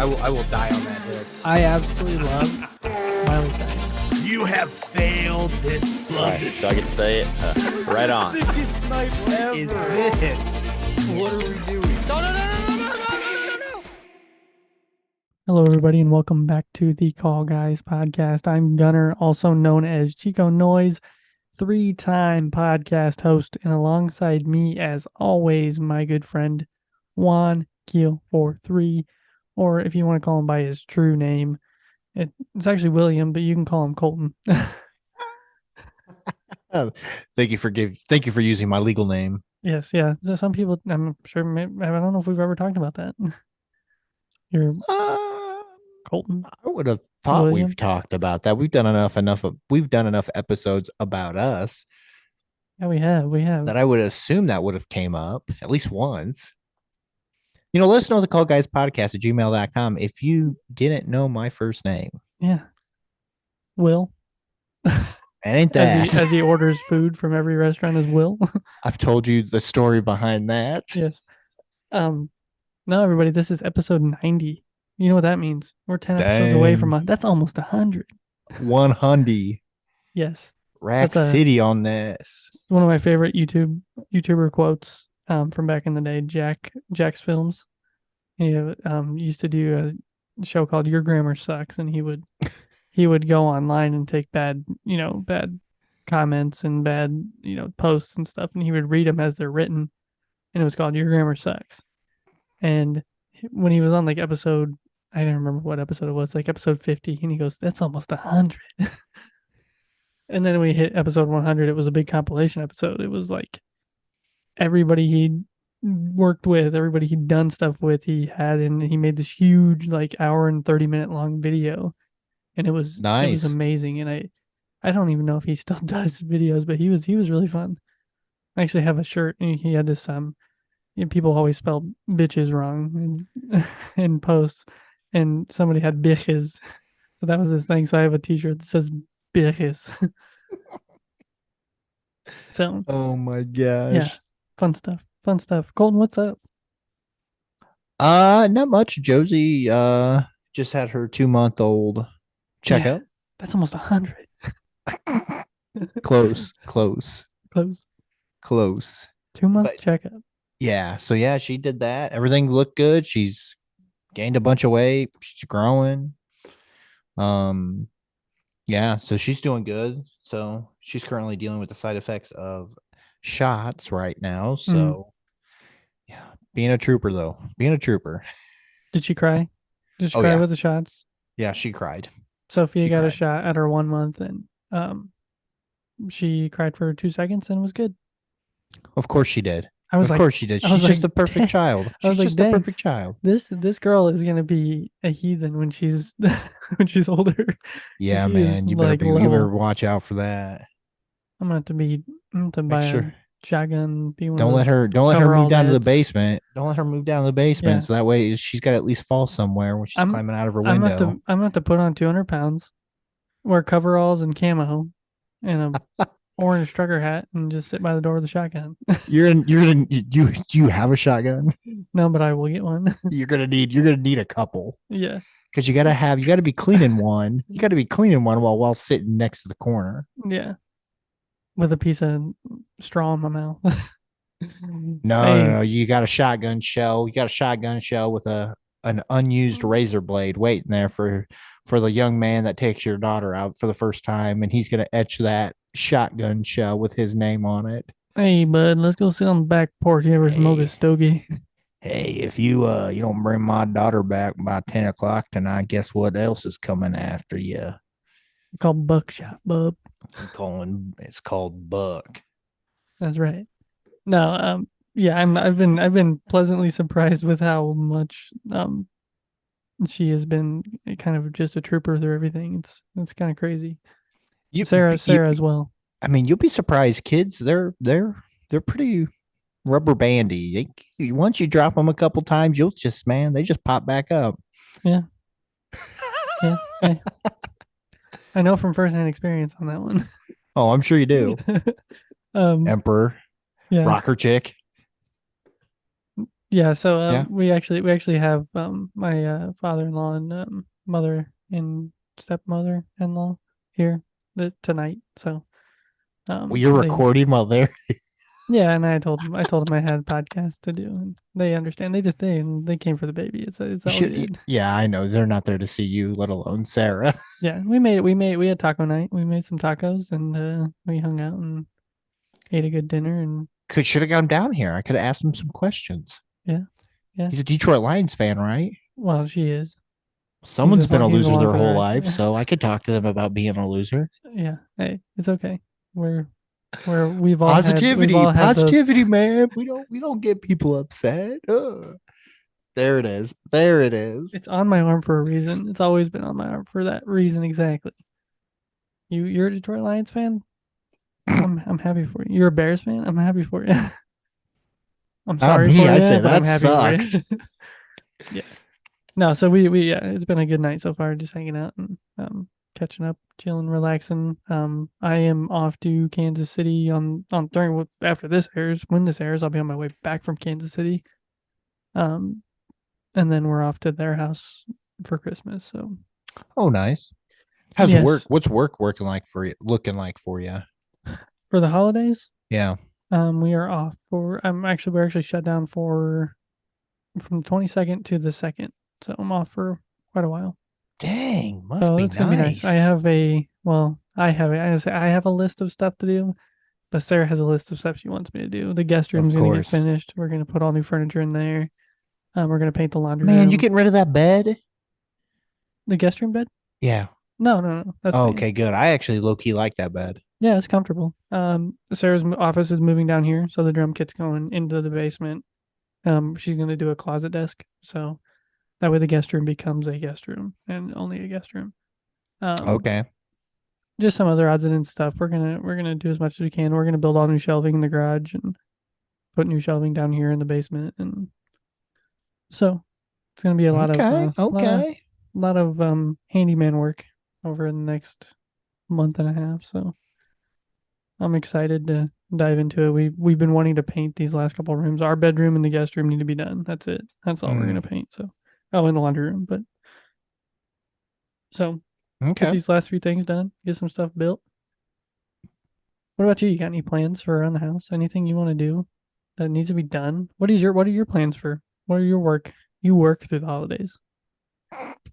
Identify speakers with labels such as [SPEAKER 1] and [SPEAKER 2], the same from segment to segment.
[SPEAKER 1] I will die on that hill.
[SPEAKER 2] I absolutely love Miley Cyrus.
[SPEAKER 3] You have failed this.
[SPEAKER 4] Right, so I get to say it? Right on.
[SPEAKER 3] Sickest night ever. Is this? What are we doing?
[SPEAKER 2] No. Hello, everybody, and welcome back to the Call Guys podcast. I'm Gunner, also known as Chico Noise, 3-time podcast host, and alongside me, as always, my good friend Juan Keel 43, or if you want to call him by his true name, it's actually William, but you can call him Colton.
[SPEAKER 1] Thank you for using my legal name.
[SPEAKER 2] Yes, yeah. So some people, I'm sure, I don't know if we've ever talked about that. You're Colton.
[SPEAKER 1] I would have thought
[SPEAKER 2] William?
[SPEAKER 1] we've talked about that. We've done enough episodes about us
[SPEAKER 2] Yeah, we have.
[SPEAKER 1] that I would assume that would have came up at least once. You know, let us know the thecallguyspodcast at gmail.com if you didn't know my first name.
[SPEAKER 2] Yeah. Will.
[SPEAKER 1] It ain't that.
[SPEAKER 2] As he orders food from every restaurant as Will.
[SPEAKER 1] I've told you the story behind that.
[SPEAKER 2] Yes. No, everybody, this is episode 90. You know what that means? We're 10 episodes away from that's almost 100.
[SPEAKER 1] 100.
[SPEAKER 2] Yes.
[SPEAKER 1] Rack City on this.
[SPEAKER 2] It's one of my favorite YouTuber quotes from back in the day, Jack's Films. He used to do a show called Your Grammar Sucks, and he would go online and take bad comments and bad, posts and stuff, and he would read them as they're written, and it was called Your Grammar Sucks. And when he was on like episode, I don't remember what episode it was, like episode 50, and he goes, that's almost 100. And then when we hit episode 100, it was a big compilation episode. It was like everybody he'd worked with, everybody he'd done stuff with, he had, and he made this huge, like, hour and 30-minute long video. And it was nice. It was amazing. And I don't even know if he still does videos, but he was really fun. I actually have a shirt, and he had this people always spell bitches wrong in posts, and somebody had bitches, so that was his thing. So I have a t-shirt that says bitches. So
[SPEAKER 1] oh my gosh.
[SPEAKER 2] Yeah, fun stuff. Colton, what's up?
[SPEAKER 1] Not much. Josie just had her 2-month-old checkup.
[SPEAKER 2] Yeah, that's almost 100.
[SPEAKER 1] Close.
[SPEAKER 2] 2-month checkup.
[SPEAKER 1] Yeah. So yeah, she did that. Everything looked good. She's gained a bunch of weight. She's growing. Yeah, so she's doing good. So she's currently dealing with the side effects of shots right now. So yeah, being a trooper though.
[SPEAKER 2] Did she cry? Did she cry with the shots?
[SPEAKER 1] Yeah, she cried.
[SPEAKER 2] Sophia got a shot at her 1 month, and she cried for 2 seconds and was good.
[SPEAKER 1] Of course she did.
[SPEAKER 2] Of
[SPEAKER 1] course she did. She's just the perfect child. She's just the perfect child.
[SPEAKER 2] This girl is gonna be a heathen when she's older.
[SPEAKER 1] Yeah, man. You better watch out for that.
[SPEAKER 2] I'm gonna have to buy a shotgun.
[SPEAKER 1] Don't let her move down to the basement. Don't let her move down to the basement. Yeah. So that way she's got to at least fall somewhere when she's climbing out of her window.
[SPEAKER 2] I'm gonna have to put on 200 pounds, wear coveralls and camo, and a orange trucker hat, and just sit by the door with a shotgun. You have a shotgun? No, but I will get one.
[SPEAKER 1] You're gonna need a couple.
[SPEAKER 2] Yeah.
[SPEAKER 1] Because you gotta be cleaning one. You gotta be cleaning one while sitting next to the corner.
[SPEAKER 2] Yeah. With a piece of straw in my mouth.
[SPEAKER 1] No. You got a shotgun shell. You got a shotgun shell with an unused razor blade waiting there for the young man that takes your daughter out for the first time, and he's gonna etch that shotgun shell with his name on it.
[SPEAKER 2] Hey, bud, let's go sit on the back porch. You ever smoke a stogie?
[SPEAKER 1] Hey, if you don't bring my daughter back by 10 o'clock tonight, guess what else is coming after you?
[SPEAKER 2] It's called buckshot, bub.
[SPEAKER 1] It's called Buck.
[SPEAKER 2] That's right. No, yeah, I've been pleasantly surprised with how much she has been kind of just a trooper through everything. It's kind of crazy. Sarah as well.
[SPEAKER 1] I mean, you'll be surprised. Kids, they're pretty rubber bandy. Once you drop them a couple times, they just pop back up.
[SPEAKER 2] Yeah. Yeah. I know from firsthand experience on that one.
[SPEAKER 1] Oh, I'm sure you do. Emperor,
[SPEAKER 2] yeah.
[SPEAKER 1] rocker chick.
[SPEAKER 2] Yeah, so
[SPEAKER 1] Yeah.
[SPEAKER 2] we actually have my father-in-law and mother and stepmother-in-law here tonight. So
[SPEAKER 1] Well, you're
[SPEAKER 2] they
[SPEAKER 1] recording while they're.
[SPEAKER 2] yeah, and I told them I had a podcast to do, and they understand. They came for the baby. It's
[SPEAKER 1] You
[SPEAKER 2] all
[SPEAKER 1] should.
[SPEAKER 2] good.
[SPEAKER 1] Yeah, I know they're not there to see you, let alone Sarah.
[SPEAKER 2] Yeah, we had taco night. We made some tacos and we hung out and ate a good dinner and
[SPEAKER 1] Should have gone down here. I could have asked him some questions.
[SPEAKER 2] yeah, yeah.
[SPEAKER 1] He's a Detroit Lions fan, right?
[SPEAKER 2] Well, she is.
[SPEAKER 1] Someone's been a
[SPEAKER 2] He's
[SPEAKER 1] loser
[SPEAKER 2] along
[SPEAKER 1] their
[SPEAKER 2] for the
[SPEAKER 1] whole
[SPEAKER 2] ride.
[SPEAKER 1] life, so I could talk to them about being a loser.
[SPEAKER 2] Yeah. Hey, it's okay. We've all
[SPEAKER 1] Positivity,
[SPEAKER 2] had those.
[SPEAKER 1] positivity, man. We don't get people upset. There it is. There it is.
[SPEAKER 2] It's on my arm for a reason. It's always been on my arm for that reason exactly. You're a Detroit Lions fan? I'm happy for you. You're a Bears fan? I'm happy for you. I'm
[SPEAKER 1] Not
[SPEAKER 2] sorry
[SPEAKER 1] me.
[SPEAKER 2] for
[SPEAKER 1] I
[SPEAKER 2] you,
[SPEAKER 1] say
[SPEAKER 2] but I'm
[SPEAKER 1] that
[SPEAKER 2] happy
[SPEAKER 1] sucks.
[SPEAKER 2] for you. Yeah. No, so we yeah, it's been a good night so far, just hanging out and catching up, chilling, relaxing. I am off to Kansas City on during after this airs. When this airs, I'll be on my way back from Kansas City. Um, and then we're off to their house for Christmas. So
[SPEAKER 1] Oh, nice. How's work?
[SPEAKER 2] yes,
[SPEAKER 1] What's work working like for you? Looking like for you?
[SPEAKER 2] for the holidays,
[SPEAKER 1] Yeah.
[SPEAKER 2] we are off for. We're actually shut down for from the 22nd to the 2nd. So I'm off for quite a while.
[SPEAKER 1] Dang, must
[SPEAKER 2] So
[SPEAKER 1] be
[SPEAKER 2] it's gonna be nice. I have a list of stuff to do, but Sarah has a list of stuff she wants me to do. The guest room's
[SPEAKER 1] Of
[SPEAKER 2] gonna get
[SPEAKER 1] course.
[SPEAKER 2] finished. We're gonna put all new furniture in there. We're gonna paint the laundry
[SPEAKER 1] Man,
[SPEAKER 2] room.
[SPEAKER 1] you getting rid of that bed?
[SPEAKER 2] The guest room bed?
[SPEAKER 1] Yeah.
[SPEAKER 2] No. That's
[SPEAKER 1] Oh,
[SPEAKER 2] staying.
[SPEAKER 1] okay, good. I actually low key like that bed.
[SPEAKER 2] Yeah, it's comfortable. Sarah's office is moving down here, so the drum kit's going into the basement. She's gonna do a closet desk, so that way the guest room becomes a guest room and only a guest room.
[SPEAKER 1] Okay.
[SPEAKER 2] Just some other odds and ends stuff. We're gonna do as much as we can. We're gonna build all new shelving in the garage and put new shelving down here in the basement, and so it's gonna be a lot
[SPEAKER 1] Okay.
[SPEAKER 2] of
[SPEAKER 1] Okay.
[SPEAKER 2] lot of handyman work over the next month and a half. So I'm excited to dive into it. We've been wanting to paint these last couple of rooms. Our bedroom and the guest room need to be done. That's it. That's all we're gonna paint. So in the laundry room, but so get
[SPEAKER 1] Okay.
[SPEAKER 2] these last few things done. Get some stuff built. What about you? You got any plans for around the house? Anything you want to do that needs to be done? What are your plans for? What are your work? You work through the holidays.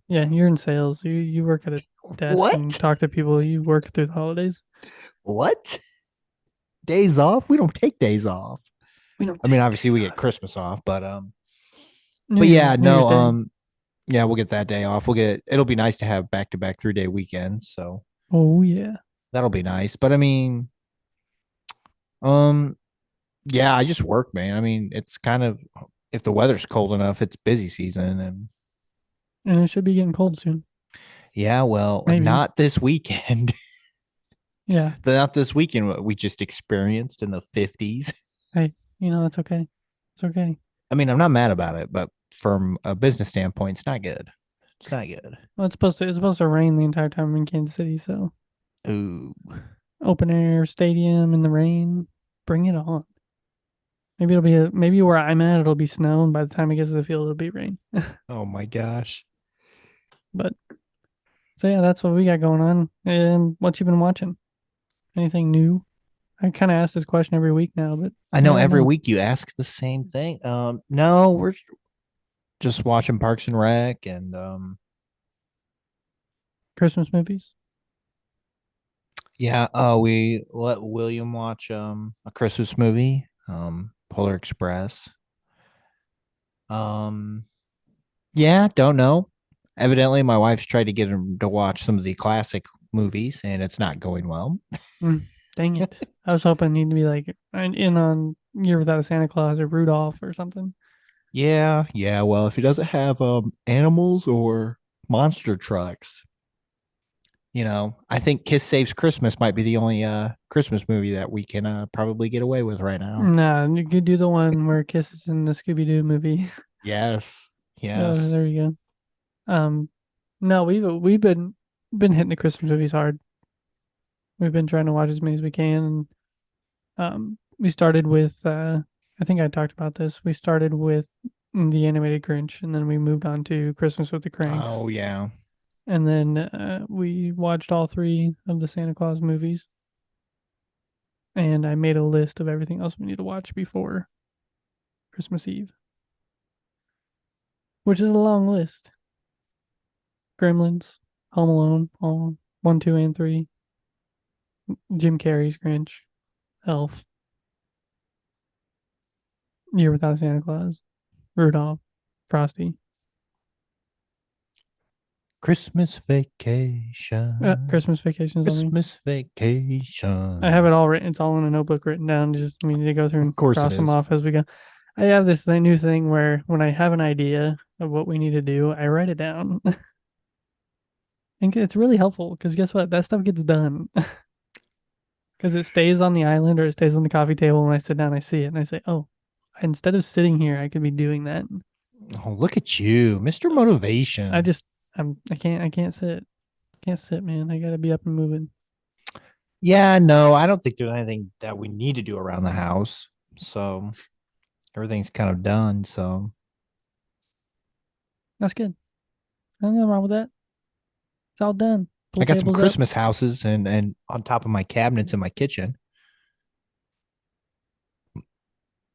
[SPEAKER 2] Yeah, you're in sales. You work at a desk
[SPEAKER 1] What?
[SPEAKER 2] and talk to people. You work through the holidays.
[SPEAKER 1] What? Days off? We don't take days off.
[SPEAKER 2] We don't.
[SPEAKER 1] I mean,
[SPEAKER 2] take
[SPEAKER 1] obviously we
[SPEAKER 2] days
[SPEAKER 1] get
[SPEAKER 2] off.
[SPEAKER 1] Christmas off, but
[SPEAKER 2] New
[SPEAKER 1] but
[SPEAKER 2] Year's-
[SPEAKER 1] yeah,
[SPEAKER 2] New Year's
[SPEAKER 1] no,
[SPEAKER 2] Day.
[SPEAKER 1] yeah, we'll get that day off. It'll be nice to have back to back 3-day weekends, so
[SPEAKER 2] Oh yeah.
[SPEAKER 1] that'll be nice. But I mean, um, yeah, I just work, man. I mean, it's kind of if the weather's cold enough, it's busy season, and
[SPEAKER 2] And it should be getting cold soon.
[SPEAKER 1] yeah, well,
[SPEAKER 2] Maybe.
[SPEAKER 1] not this weekend.
[SPEAKER 2] Yeah.
[SPEAKER 1] Not this weekend. What we just experienced in the 50s.
[SPEAKER 2] Hey, that's okay. It's okay.
[SPEAKER 1] I mean, I'm not mad about it, but from a business standpoint, it's not good. It's not good.
[SPEAKER 2] Well, it's supposed to rain the entire time I'm in Kansas City. So
[SPEAKER 1] Ooh.
[SPEAKER 2] open air stadium in the rain. Bring it on. Maybe where I'm at it'll be snow, and by the time it gets to the field it'll be rain.
[SPEAKER 1] Oh my gosh.
[SPEAKER 2] But so yeah, that's what we got going on. And what you been watching? Anything new? I kind of ask this question every week now, but
[SPEAKER 1] I know
[SPEAKER 2] don't
[SPEAKER 1] every week you ask the same thing. No, we're just watching Parks and Rec and
[SPEAKER 2] Christmas movies.
[SPEAKER 1] yeah, we let William watch a Christmas movie, Polar Express. Yeah, don't know. Evidently my wife's tried to get him to watch some of the classic movies and it's not going well.
[SPEAKER 2] Dang it! I was hoping he'd be like in on Year Without a Santa Claus or Rudolph or something.
[SPEAKER 1] Yeah, well, if he doesn't have animals or monster trucks, I think Kiss Saves Christmas might be the only Christmas movie that we can probably get away with right now.
[SPEAKER 2] Nah, you could do the one where Kiss is in the Scooby Doo movie.
[SPEAKER 1] Yes.
[SPEAKER 2] Oh, there you go. No, we've been hitting the Christmas movies hard. We've been trying to watch as many as we can. We started with I think I talked about this. We started with the animated Grinch, and then we moved on to Christmas with the Cranks.
[SPEAKER 1] Oh yeah.
[SPEAKER 2] And then we watched all 3 of the Santa Claus movies. And I made a list of everything else we need to watch before Christmas Eve, which is a long list. Gremlins, Home Alone, all 1, 2, and 3. Jim Carrey's Grinch, Elf, Year Without Santa Claus, Rudolph, Frosty,
[SPEAKER 1] Christmas Vacation.
[SPEAKER 2] Christmas Vacations.
[SPEAKER 1] Christmas Vacation.
[SPEAKER 2] I have it all written. It's all in a notebook written down. Just we need to go through and cross them off as we go. I have this new thing where when I have an idea of what we need to do, I write it down. And it's really helpful because guess what? That stuff gets done. Because it stays on the island or it stays on the coffee table. When I sit down, I see it and I say, oh, instead of sitting here, I could be doing that.
[SPEAKER 1] Oh, look at you, Mr. Motivation.
[SPEAKER 2] I can't sit. Can't sit, man. I gotta be up and moving.
[SPEAKER 1] Yeah, no, I don't think there's anything that we need to do around the house. So everything's kind of done. So
[SPEAKER 2] That's good. Nothing wrong with that. It's all done.
[SPEAKER 1] I got some Christmas houses and on top of my cabinets in my kitchen.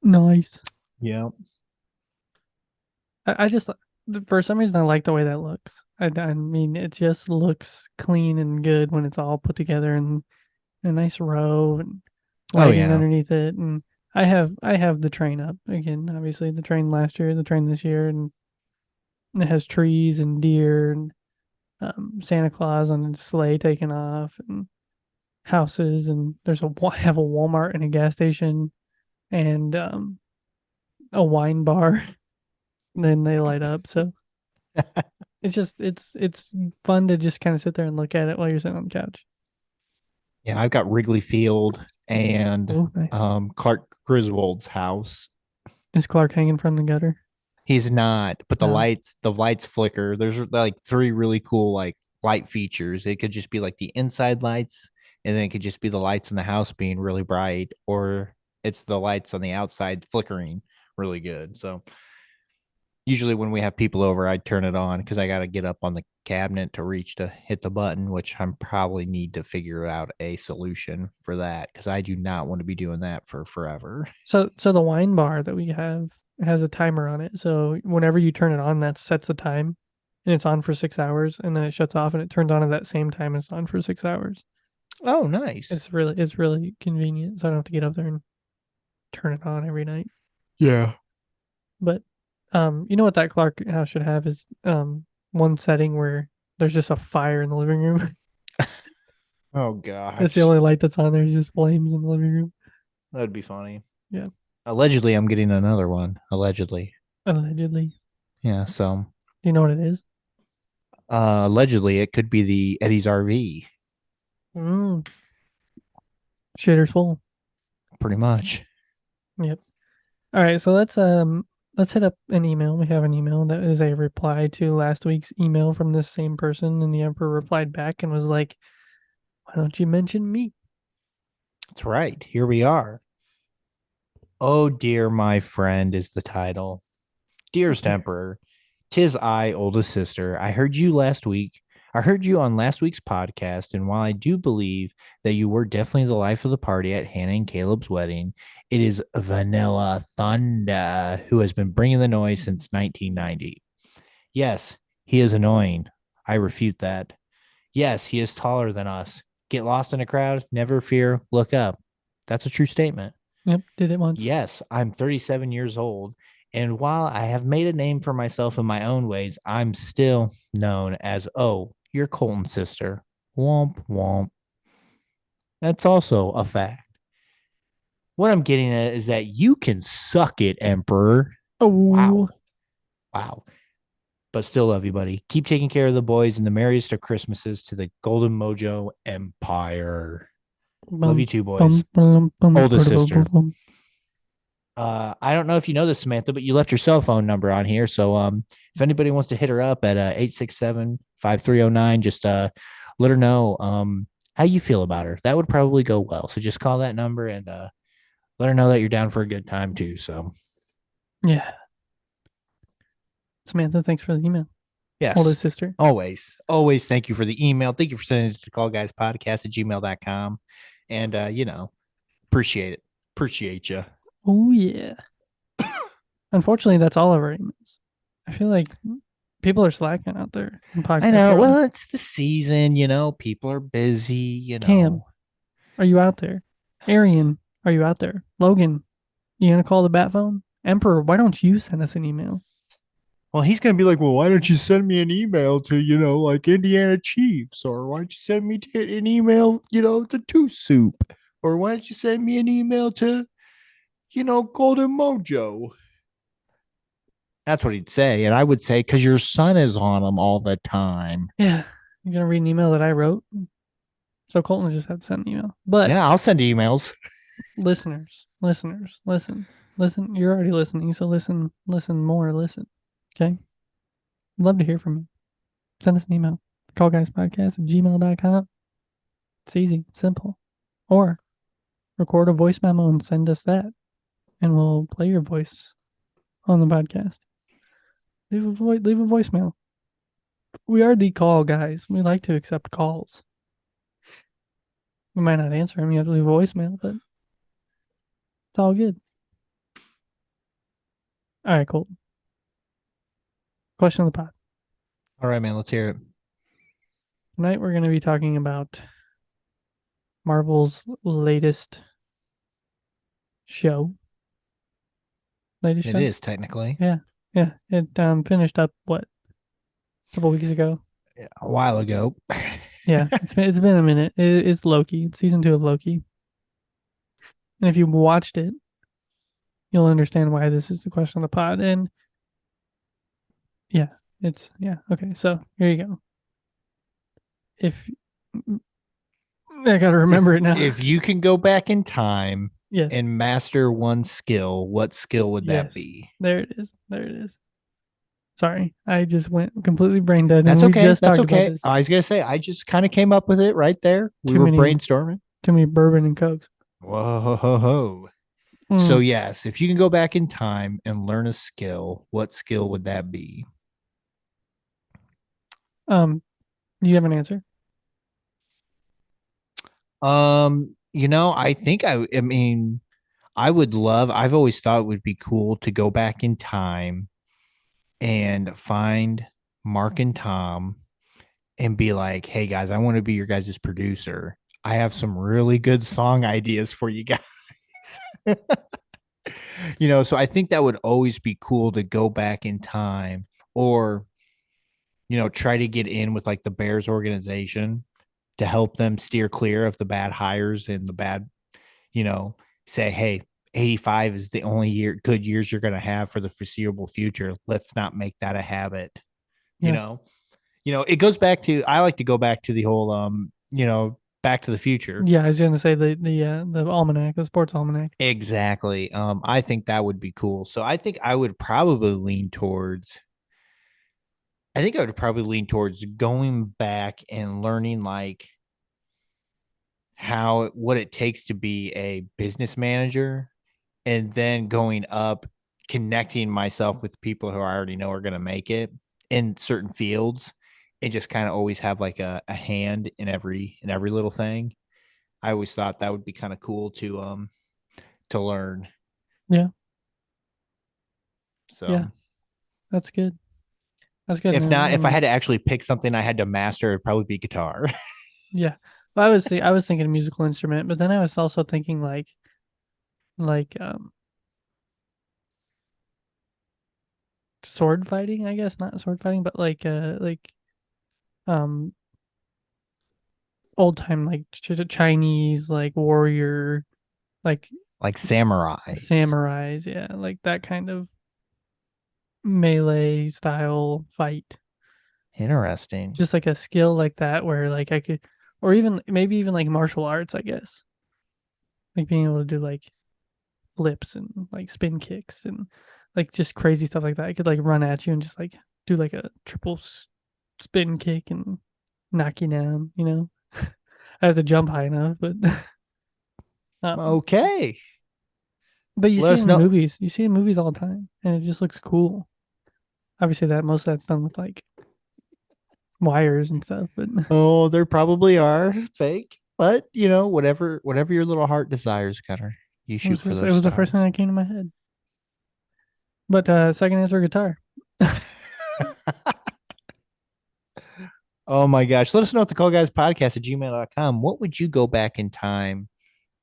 [SPEAKER 2] Nice.
[SPEAKER 1] Yeah.
[SPEAKER 2] I just, for some reason, I like the way that looks. I mean, it just looks clean and good when it's all put together in a nice row and lighting underneath it. And I have the train up again. Obviously, the train last year, the train this year, and it has trees and deer and Santa Claus on a sleigh taking off and houses, and I have a Walmart and a gas station and a wine bar. And then they light up. So it's fun to just kind of sit there and look at it while you're sitting on the couch.
[SPEAKER 1] Yeah, I've got Wrigley Field and nice. Clark Griswold's house.
[SPEAKER 2] Is Clark hanging from the gutter?
[SPEAKER 1] He's not, but the lights flicker. There's like 3 really cool like light features. It could just be like the inside lights, and then it could just be the lights in the house being really bright, or it's the lights on the outside flickering really good. So usually when we have people over, I turn it on because I got to get up on the cabinet to reach to hit the button, which I'm probably need to figure out a solution for that because I do not want to be doing that for forever.
[SPEAKER 2] So the wine bar that we have has a timer on it. So whenever you turn it on, that sets the time and it's on for 6 hours, and then it shuts off and it turns on at that same time and it's on for 6 hours.
[SPEAKER 1] Oh, nice.
[SPEAKER 2] It's really convenient. So I don't have to get up there and turn it on every night.
[SPEAKER 1] Yeah.
[SPEAKER 2] But you know what that Clark house should have is one setting where there's just a fire in the living room.
[SPEAKER 1] Oh gosh.
[SPEAKER 2] That's the only light that's on there is just flames in the living room.
[SPEAKER 1] That'd be funny.
[SPEAKER 2] Yeah.
[SPEAKER 1] Allegedly, I'm getting another one. Allegedly. Yeah, so.
[SPEAKER 2] Do you know what it is?
[SPEAKER 1] Allegedly, it could be the Eddie's RV.
[SPEAKER 2] Shitter's full.
[SPEAKER 1] Pretty much.
[SPEAKER 2] Yep. All right, so let's hit up an email. We have an email that is a reply to last week's email from this same person, and the Emperor replied back and was like, "Why don't you mention me?"
[SPEAKER 1] That's right. Here we are. Oh, dear, my friend is the title. Dearest Emperor, 'tis I, oldest sister. I heard you on last week's podcast, and while I do believe that you were definitely the life of the party at Hannah and Caleb's wedding, it is Vanilla Thunder who has been bringing the noise since 1990. Yes, he is annoying. I refute that. Yes, he is taller than us. Get lost in a crowd, never fear, look up. That's a true statement.
[SPEAKER 2] Yep, did it once.
[SPEAKER 1] Yes, I'm 37 years old, and while I have made a name for myself in my own ways, I'm still known as, oh, your Colton sister. Womp, womp. That's also a fact. What I'm getting at is that you can suck it, Emperor.
[SPEAKER 2] Oh.
[SPEAKER 1] Wow. But still love you, buddy. Keep taking care of the boys and the merriest of Christmases to the Golden Mojo Empire. Love you too, boys. Oldest sister. I don't know if you know this, Samantha, but you left your cell phone number on here. So if anybody wants to hit her up at 867-5309, just let her know how you feel about her. That would probably go well. So just call that number and Let her know that you're down for a good time too. So
[SPEAKER 2] Yeah. Samantha, thanks for the email.
[SPEAKER 1] yes.
[SPEAKER 2] Oldest sister.
[SPEAKER 1] Always. Thank you for the email. Thank you for sending it to thecallguyspodcast@gmail.com. And appreciate it. Appreciate you.
[SPEAKER 2] Oh yeah. Unfortunately, that's all of our emails. I feel like people are slacking out there in podcast
[SPEAKER 1] I know.
[SPEAKER 2] world.
[SPEAKER 1] Well, it's the season, people are busy,
[SPEAKER 2] Cam, are you out there? Arian, are you out there? Logan, you gonna call the bat phone? Emperor, why don't you send us an email?
[SPEAKER 1] Well, he's going to be like, well, why don't you send me an email to, like Indiana Chiefs? Or why don't you send me an email, to Two Soup? Or why don't you send me an email to, Golden Mojo? That's what he'd say. And I would say, because your son is on him all the time.
[SPEAKER 2] Yeah. You're gonna read an email that I wrote. So Colton just had to send an email. But
[SPEAKER 1] yeah, I'll send emails.
[SPEAKER 2] listeners, listen. You're already listening, so listen more, listen. Okay? Love to hear from you. Send us an email. Callguyspodcast@gmail.com. It's easy, simple. Or record a voice memo and send us that. And we'll play your voice on the podcast. Leave a voicemail. We are the call guys. We like to accept calls. We might not answer them. You have to leave a voicemail, but it's all good. All right, Colton. Question of the pod.
[SPEAKER 1] All right, man. Let's hear it.
[SPEAKER 2] Tonight we're going to be talking about Marvel's latest show. Latest show?
[SPEAKER 1] It is technically.
[SPEAKER 2] Yeah. It finished up a couple weeks ago.
[SPEAKER 1] Yeah, a while ago.
[SPEAKER 2] Yeah, it's been a minute. It's Loki. It's season 2 of Loki. And if you watched it, you'll understand why this is the question of the pod. And okay. So here you go. I gotta remember it now.
[SPEAKER 1] If you can go back in time
[SPEAKER 2] yes.
[SPEAKER 1] and master one skill, what skill would that be?
[SPEAKER 2] There it is. Sorry, I just went completely brain dead.
[SPEAKER 1] That's okay.
[SPEAKER 2] That's okay.
[SPEAKER 1] I was gonna say I just kind of came up with it right there. We were brainstorming.
[SPEAKER 2] Too many bourbon and cokes.
[SPEAKER 1] Whoa. So yes, if you can go back in time and learn a skill, what skill would that be?
[SPEAKER 2] Do you have an answer?
[SPEAKER 1] I think I would love, I've always thought it would be cool to go back in time and find Mark and Tom and be like, hey guys, I want to be your guys' producer. I have some really good song ideas for you guys. So I think that would always be cool to go back in time or, try to get in with like the Bears organization to help them steer clear of the bad hires and the bad, say, hey, 85 is the only good years you're going to have for the foreseeable future. Let's not make that a habit.
[SPEAKER 2] Yeah.
[SPEAKER 1] It goes back to, I like to go back to the whole, Back to the Future.
[SPEAKER 2] Yeah, I was going to say the almanac, the sports almanac.
[SPEAKER 1] Exactly. I think that would be cool. So I think I would probably lean towards going back and learning like what it takes to be a business manager, and then going up, connecting myself with people who I already know are going to make it in certain fields, and just kind of always have like a hand in every little thing. I always thought that would be kind of cool to learn.
[SPEAKER 2] Yeah.
[SPEAKER 1] So
[SPEAKER 2] yeah, that's good. That's good.
[SPEAKER 1] If not, if I had to actually pick something I had to master, it'd probably be guitar.
[SPEAKER 2] Yeah. Well, I was thinking a musical instrument, but then I was also thinking like sword fighting, I guess, not sword fighting, but like old time like Chinese like warrior like samurais, yeah, like that kind of melee style fight.
[SPEAKER 1] Interesting.
[SPEAKER 2] Just like a skill like that where like I could, or even maybe even like martial arts, I guess, like being able to do like flips and like spin kicks and like just crazy stuff like that. I could like run at you and just like do like a triple spin kick and knock you down, I have to jump high enough, but
[SPEAKER 1] okay.
[SPEAKER 2] But you
[SPEAKER 1] Let
[SPEAKER 2] see
[SPEAKER 1] us
[SPEAKER 2] it in
[SPEAKER 1] know.
[SPEAKER 2] movies. You see it in movies all the time, and it just looks cool. Obviously, that most of that's done with like wires and stuff. But
[SPEAKER 1] Oh, there probably are fake, but whatever your little heart desires, Cutter, you
[SPEAKER 2] it was
[SPEAKER 1] shoot for
[SPEAKER 2] just it
[SPEAKER 1] those
[SPEAKER 2] was the first thing
[SPEAKER 1] stars.
[SPEAKER 2] that came to my head. But second answer, guitar.
[SPEAKER 1] Oh my gosh. Let us know at thecallguyspodcast at gmail.com. What would you go back in time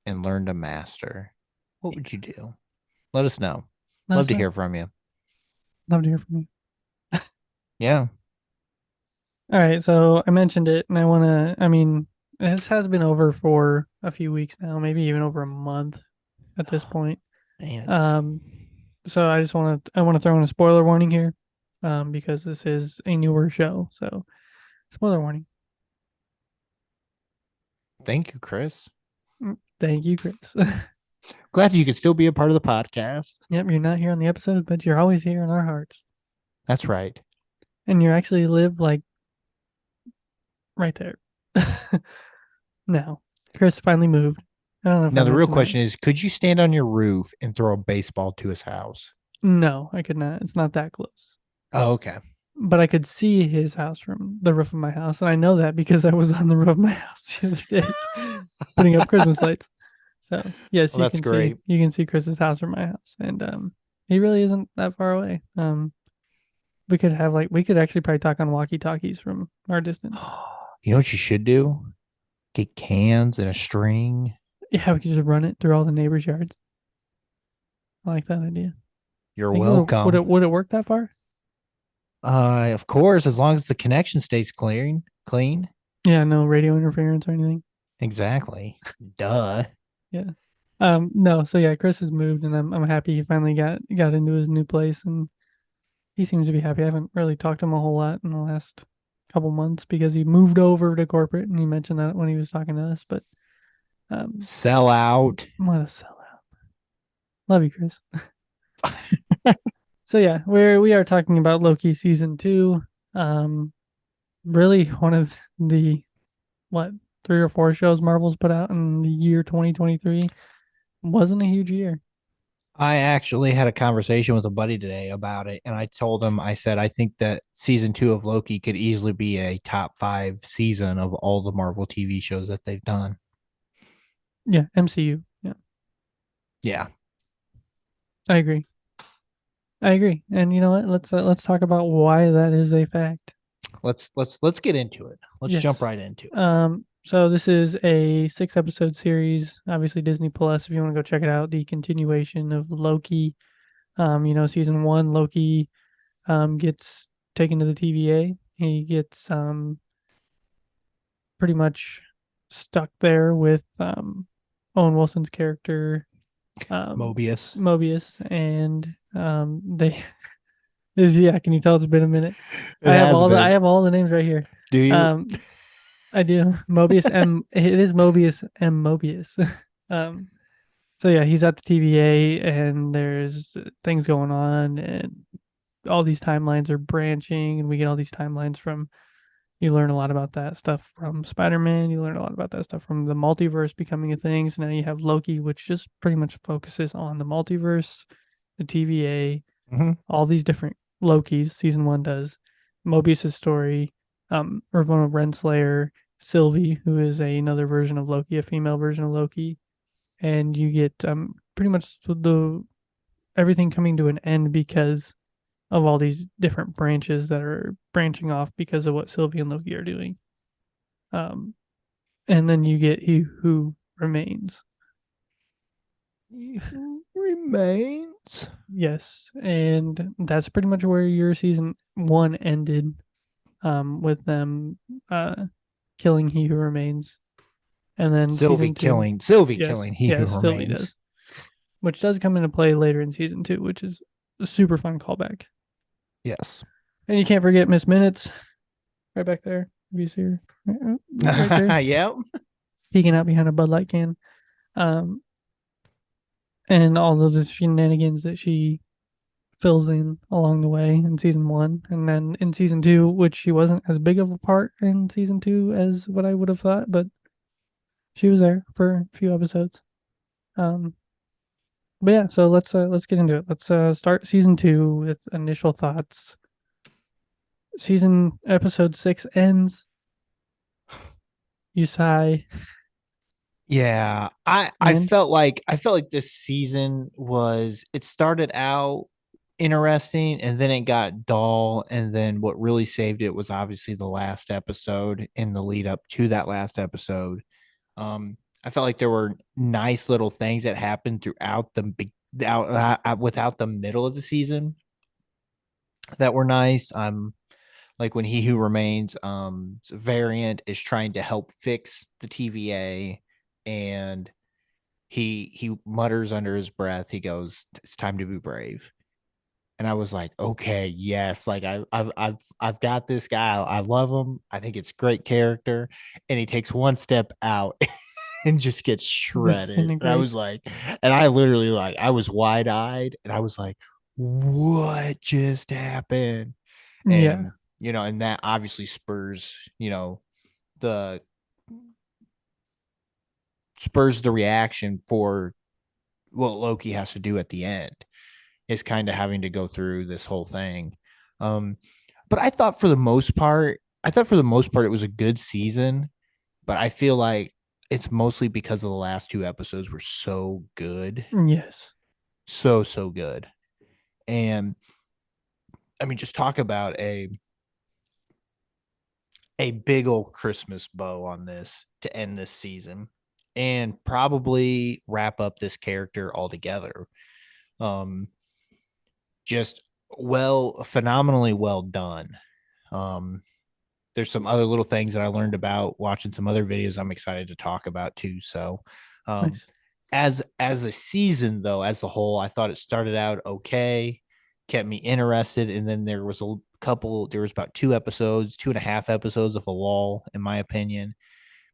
[SPEAKER 1] and learn to master? What would you do? Let us know.
[SPEAKER 2] Let
[SPEAKER 1] Love
[SPEAKER 2] us
[SPEAKER 1] to
[SPEAKER 2] know.
[SPEAKER 1] hear from you.
[SPEAKER 2] Love to hear from you.
[SPEAKER 1] Yeah.
[SPEAKER 2] All right, so I mentioned it, and I mean, this has been over for a few weeks now, maybe even over a month at this point.
[SPEAKER 1] Man,
[SPEAKER 2] Um, so I want to throw in a spoiler warning here, because this is a newer show. So, spoiler warning.
[SPEAKER 1] thank you, Chris.
[SPEAKER 2] Thank you, Chris.
[SPEAKER 1] Glad you could still be a part of the podcast.
[SPEAKER 2] Yep, you're not here on the episode, but you're always here in our hearts,
[SPEAKER 1] That's right.
[SPEAKER 2] and you actually live like right there. Now, Chris finally moved. I don't know if
[SPEAKER 1] Now,
[SPEAKER 2] I
[SPEAKER 1] the real
[SPEAKER 2] mentioned that.
[SPEAKER 1] question is, could you stand on your roof and throw a baseball to his house?
[SPEAKER 2] No, I could not. It's not that close.
[SPEAKER 1] Oh, okay.
[SPEAKER 2] But I could see his house from the roof of my house, and I know that because I was on the roof of my house the other day putting up Christmas lights. So yes,
[SPEAKER 1] Well, that's great.
[SPEAKER 2] you can see Chris's house from my house, and he really isn't that far away. We could actually probably talk on walkie talkies from our distance.
[SPEAKER 1] You know what you should do? Get cans and a string.
[SPEAKER 2] Yeah, we could just run it through all the neighbors' yards. I like that idea.
[SPEAKER 1] You're
[SPEAKER 2] Think
[SPEAKER 1] welcome.
[SPEAKER 2] would it work that far?
[SPEAKER 1] Of course, as long as the connection stays clean.
[SPEAKER 2] Yeah, no radio interference or anything.
[SPEAKER 1] Exactly. Duh.
[SPEAKER 2] Yeah. No, so yeah, Chris has moved, and I'm happy he finally got into his new place, and he seems to be happy. I haven't really talked to him a whole lot in the last couple months because he moved over to corporate, and he mentioned that when he was talking to us. But
[SPEAKER 1] Sell out.
[SPEAKER 2] what a sellout! Love you, Chris. So yeah, we are talking about Loki season 2. Really one of the 3 or 4 shows Marvel's put out in the year 2023. Wasn't a huge year.
[SPEAKER 1] I actually had a conversation with a buddy today about it, and I told him, I said, I think that season 2 of Loki could easily be a top 5 season of all the Marvel TV shows that they've done.
[SPEAKER 2] Yeah, MCU. Yeah.
[SPEAKER 1] Yeah.
[SPEAKER 2] I agree. And you know what? Let's talk about why that is a fact.
[SPEAKER 1] Let's get into it. Let's jump right into it.
[SPEAKER 2] So this is a 6-episode series, obviously Disney Plus. If you want to go check it out, the continuation of Loki. Season 1, Loki gets taken to the TVA. He gets pretty much stuck there with Owen Wilson's character, Mobius, and they. Can you tell it's been a minute? I have all the names right here.
[SPEAKER 1] Do you?
[SPEAKER 2] I do. Mobius M. It is Mobius M. Mobius. So yeah, he's at the TVA, and there's things going on, and all these timelines are branching, and we get all these timelines from. You learn a lot about that stuff from Spider-Man. You learn a lot about that stuff from the multiverse becoming a thing. So now you have Loki, which just pretty much focuses on the multiverse, the TVA, all these different Lokis. Season 1 does. Mobius's story, Ravonna Renslayer, Sylvie, who is another version of Loki, a female version of Loki, and you get pretty much everything coming to an end because of all these different branches that are branching off because of what Sylvie and Loki are doing. And then you get He Who Remains.
[SPEAKER 1] He Who Remains?
[SPEAKER 2] Yes, and that's pretty much where your season 1 ended, with them killing He Who Remains. And then
[SPEAKER 1] Sylvie killing He Who Remains.
[SPEAKER 2] Does. Which does come into play later in season 2, which is a super fun callback.
[SPEAKER 1] Yes.
[SPEAKER 2] And you can't forget Miss Minutes. Right back there. If you see her. Right there.
[SPEAKER 1] Yep.
[SPEAKER 2] Peeking out behind a Bud Light can. And all of the shenanigans that she fills in along the way in season 1. And then in season 2, which she wasn't as big of a part in season 2 as what I would have thought, but she was there for a few episodes. But yeah, so let's get into it. Let's start season 2 with initial thoughts. Season episode 6 ends. You sigh.
[SPEAKER 1] Yeah, I
[SPEAKER 2] And
[SPEAKER 1] felt like this season was it started out interesting and then it got dull, and then what really saved it was obviously the last episode in the lead up to that last episode. I felt like there were nice little things that happened throughout without the middle of the season that were nice. Like when He Who Remains variant is trying to help fix the TVA, and he mutters under his breath, he goes, "It's time to be brave." And I was like, okay, yes, like I've got this guy. I love him. I think it's great character, and he takes one step out and just gets shredded. And I was
[SPEAKER 2] disintegrates.
[SPEAKER 1] like, and I literally like I was wide eyed, and I was like, what just happened?
[SPEAKER 2] Yeah.
[SPEAKER 1] And and that obviously spurs the the reaction for what Loki has to do at the end, is kind of having to go through this whole thing. Um, but I thought for the most part, it was a good season. But I feel like it's mostly because of the last two episodes were so good,
[SPEAKER 2] Yes.
[SPEAKER 1] so good. And I mean, just talk about a big old Christmas bow on this to end this season and probably wrap up this character altogether. Um, just phenomenally well done. Um, there's some other little things that I learned about watching some other videos I'm excited to talk about too. So, um,
[SPEAKER 2] Nice.
[SPEAKER 1] as a season though, as a whole, I thought it started out okay, kept me interested, and then there was there was about 2 episodes, 2.5 episodes of a lull, in my opinion,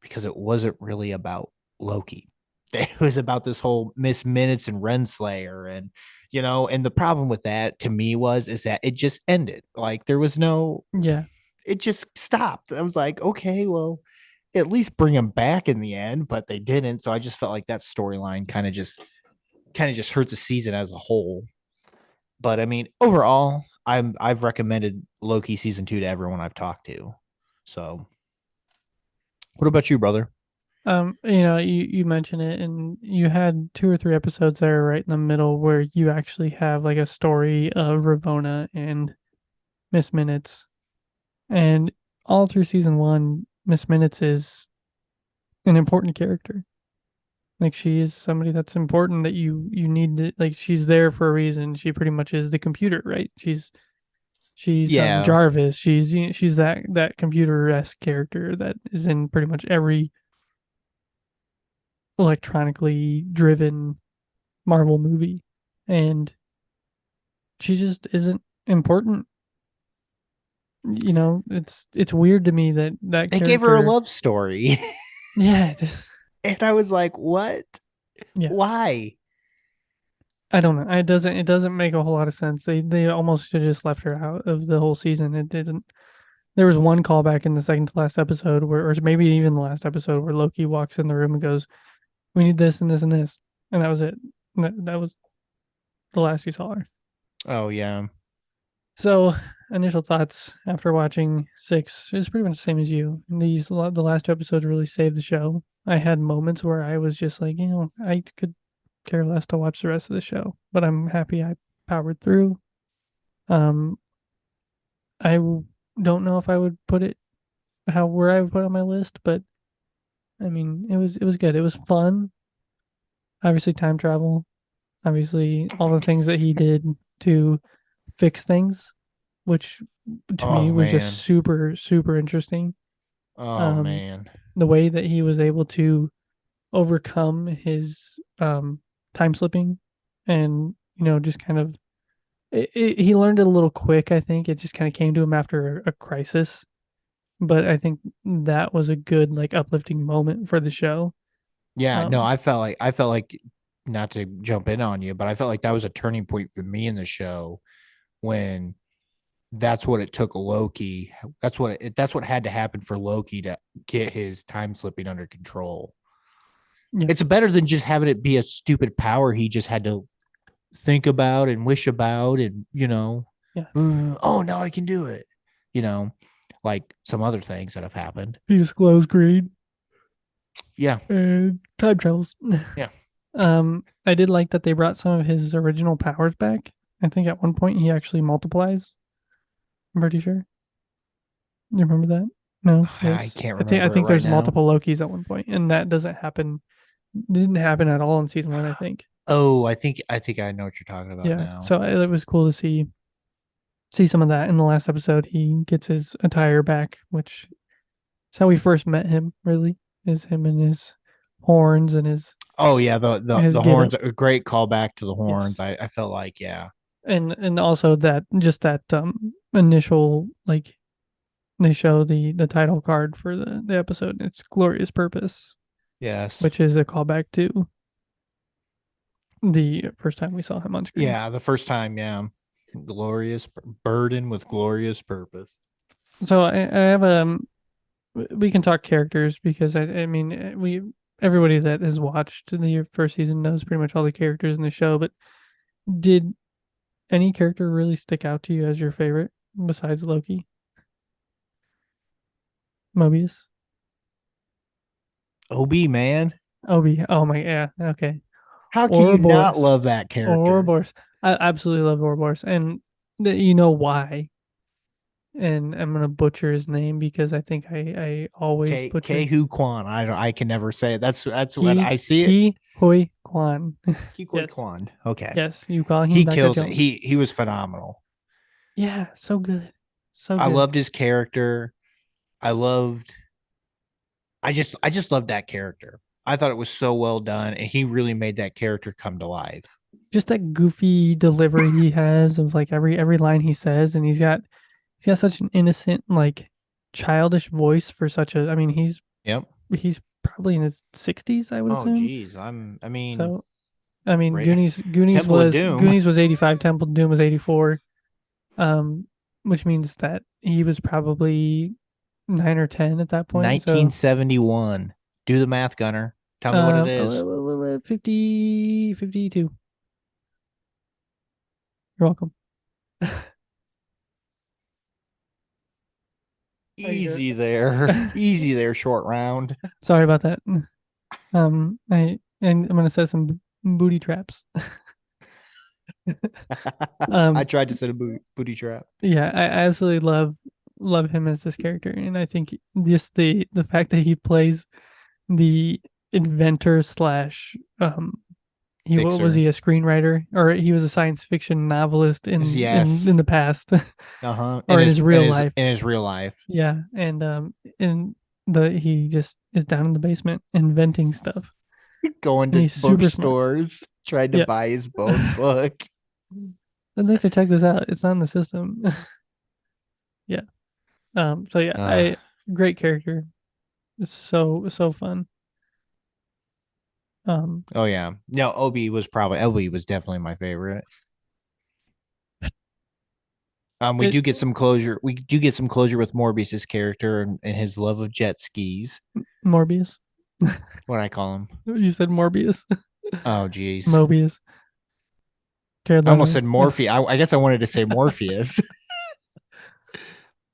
[SPEAKER 1] because it wasn't really about Loki. It was about this whole Miss Minutes and Renslayer, and and the problem with that to me is that it just ended. Like there was no,
[SPEAKER 2] Yeah.
[SPEAKER 1] it just stopped. I was like, okay, well, at least bring him back in the end, but they didn't. So I just felt like that storyline kind of just hurts the season as a whole. But I mean, overall, I've recommended Loki season 2 to everyone I've talked to. So, what about you, brother?
[SPEAKER 2] You mentioned it, and you had 2 or 3 episodes there right in the middle where you actually have like a story of Ravonna and Miss Minutes, and all through season 1, Miss Minutes is an important character. Like she is somebody that's important that you need to, like, she's there for a reason. She pretty much is the computer, right? She's
[SPEAKER 1] Yeah,
[SPEAKER 2] Jarvis. She's that computer-esque character that is in pretty much every electronically driven Marvel movie, and she just isn't important. It's weird to me that that
[SPEAKER 1] they gave her a
[SPEAKER 2] character.
[SPEAKER 1] love story,
[SPEAKER 2] Yeah,
[SPEAKER 1] and I was like, what?
[SPEAKER 2] yeah.
[SPEAKER 1] Why?
[SPEAKER 2] I don't know. It doesn't make a whole lot of sense. They almost should have just left her out of the whole season. It didn't. There was one callback in the second to last episode where, or maybe even the last episode, where Loki walks in the room and goes, "We need this and this and this," and that was it. That was the last you saw her.
[SPEAKER 1] Oh yeah.
[SPEAKER 2] So, initial thoughts after watching 6 is pretty much the same as you. The last 2 episodes really saved the show. I had moments where I was just like, I could care less to watch the rest of the show, but I'm happy I powered through. Um, don't know if I would put it where I would put it on my list, but I mean, it was good. It was fun. Obviously, time travel. Obviously, all the things that he did to fix things, which to me
[SPEAKER 1] Oh
[SPEAKER 2] was just
[SPEAKER 1] man.
[SPEAKER 2] super, super interesting.
[SPEAKER 1] Oh
[SPEAKER 2] Um,
[SPEAKER 1] man.
[SPEAKER 2] the way that he was able to overcome his time slipping, and just kind of he learned it a little quick. I think it just kind of came to him after a crisis, but I think that was a good, like, uplifting moment for the show.
[SPEAKER 1] Yeah, no,
[SPEAKER 2] Um,
[SPEAKER 1] I felt like not to jump in on you, but I felt like that was a turning point for me in the show when that's what it took Loki. That's what had to happen for Loki to get his time slipping under control.
[SPEAKER 2] yeah,
[SPEAKER 1] It's better than just having it be a stupid power he just had to think about and wish about, and
[SPEAKER 2] Yeah.
[SPEAKER 1] oh, now I can do it. Like some other things that have happened.
[SPEAKER 2] He disclosed greed
[SPEAKER 1] Yeah.
[SPEAKER 2] and time travels.
[SPEAKER 1] Yeah.
[SPEAKER 2] I did like that they brought some of his original powers back. I think at one point he actually multiplies. I'm pretty sure. You remember that? No,
[SPEAKER 1] I can't
[SPEAKER 2] I
[SPEAKER 1] remember it
[SPEAKER 2] think
[SPEAKER 1] right
[SPEAKER 2] there's
[SPEAKER 1] now.
[SPEAKER 2] multiple Lokis at one point, and that doesn't happen. Didn't happen at all in season 1. I think.
[SPEAKER 1] Oh, I think I know what you're talking about
[SPEAKER 2] Yeah.
[SPEAKER 1] now.
[SPEAKER 2] So it was cool to see some of that in the last episode. He gets his attire back, which is how we first met him. Really, is him and his horns and his
[SPEAKER 1] Oh yeah, the
[SPEAKER 2] his
[SPEAKER 1] horns,
[SPEAKER 2] getup.
[SPEAKER 1] a great callback to the horns.
[SPEAKER 2] Yes.
[SPEAKER 1] I felt like, yeah.
[SPEAKER 2] And also that just that initial, like, they show the title card for the episode. It's Glorious Purpose,
[SPEAKER 1] Yes.
[SPEAKER 2] which is a callback to the first time we saw him on screen.
[SPEAKER 1] Yeah, the first time, yeah. Glorious burden with glorious purpose.
[SPEAKER 2] So I have we can talk characters, because I mean, everybody that has watched the first season knows pretty much all the characters in the show, but did any character really stick out to you as your favorite besides Loki? Mobius?
[SPEAKER 1] OB, man.
[SPEAKER 2] Obi. Oh my, yeah, okay.
[SPEAKER 1] How can you not
[SPEAKER 2] Ouroboros.
[SPEAKER 1] love that character?
[SPEAKER 2] Ouroboros. I absolutely love Ouroboros, and you know why. And I'm gonna butcher his name because I think I always butcher it.
[SPEAKER 1] Kehu Kwan. I can never say it. That's when I see it.
[SPEAKER 2] Ki Hui Kwan.
[SPEAKER 1] Ki Hui
[SPEAKER 2] Yes.
[SPEAKER 1] Kwan. Okay.
[SPEAKER 2] Yes, you call him
[SPEAKER 1] He
[SPEAKER 2] Dr.
[SPEAKER 1] kills
[SPEAKER 2] Jones.
[SPEAKER 1] it. He was phenomenal.
[SPEAKER 2] Yeah, so good. So
[SPEAKER 1] I
[SPEAKER 2] good.
[SPEAKER 1] loved his character. I just loved that character. I thought it was so well done, and he really made that character come to life.
[SPEAKER 2] Just that goofy delivery he has of like every line he says, and he's got such an innocent, like, childish voice for such a. I mean, he's probably in his 60s, I would assume.
[SPEAKER 1] Oh, geez.
[SPEAKER 2] Goonies
[SPEAKER 1] Temple of Doom.
[SPEAKER 2] Goonies was 85, Temple of Doom was 84, which means that he was probably 9 or 10 at that point.
[SPEAKER 1] 1971. So, do the math, Gunner. Tell me what it is.
[SPEAKER 2] 52. You're welcome.
[SPEAKER 1] Easy there, short round.
[SPEAKER 2] Sorry about that. I'm gonna set some booty traps.
[SPEAKER 1] I tried to set a booty trap.
[SPEAKER 2] Yeah, I absolutely love him as this character, and I think just the fact that he plays the inventor slash what was he, a screenwriter, or he was a science fiction novelist in the past, or in his real life. Yeah, and he just is down in the basement inventing stuff,
[SPEAKER 1] going to bookstores, tried to buy his bone book.
[SPEAKER 2] I'd like to check this out. It's not in the system. Yeah. So yeah, great character. It's so fun.
[SPEAKER 1] Oh yeah. No, Obi was definitely my favorite. We do get some closure. We do get some closure with Morbius's character and his love of jet skis.
[SPEAKER 2] Morbius.
[SPEAKER 1] What I call him?
[SPEAKER 2] You said Morbius.
[SPEAKER 1] Oh geez.
[SPEAKER 2] Mobius.
[SPEAKER 1] I almost said Morpheus. I guess I wanted to say Morpheus.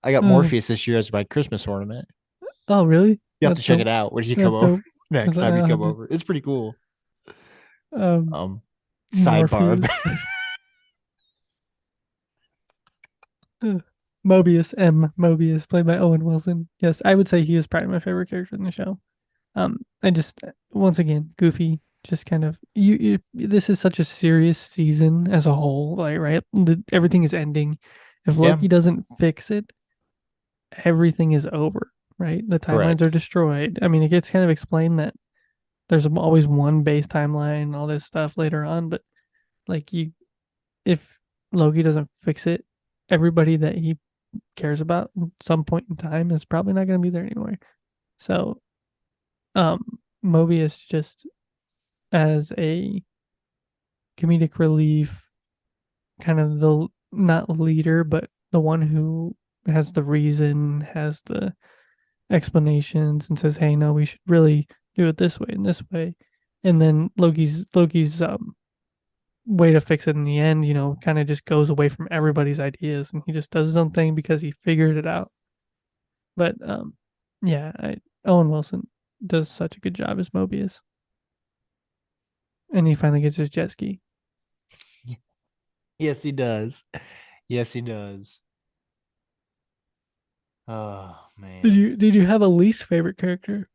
[SPEAKER 1] I got Morpheus this year as my Christmas ornament.
[SPEAKER 2] Oh really?
[SPEAKER 1] You have to check it out when you come over. Next time you come over. It's pretty cool. Sidebar.
[SPEAKER 2] Mobius, played by Owen Wilson. Yes, I would say he is probably my favorite character in the show. I just, once again, goofy, just kind of this is such a serious season as a whole, like, right? Everything is ending. If Loki doesn't fix it, everything is over, right? The timelines are destroyed. I mean, it gets kind of explained that there's always one base timeline and all this stuff later on, but like, if Loki doesn't fix it, everybody that he cares about at some point in time is probably not going to be there anymore. So, Mobius, just as a comedic relief, kind of the not leader, but the one who has the reason, has the explanations, and says, "Hey, no, we should really do it this way and this way." And then Loki's way to fix it in the end, kind of just goes away from everybody's ideas and he just does his own thing because he figured it out. But yeah, Owen Wilson does such a good job as Mobius. And he finally gets his jet ski.
[SPEAKER 1] Yes, he does. Yes, he does. Oh man.
[SPEAKER 2] Did you have a least favorite character?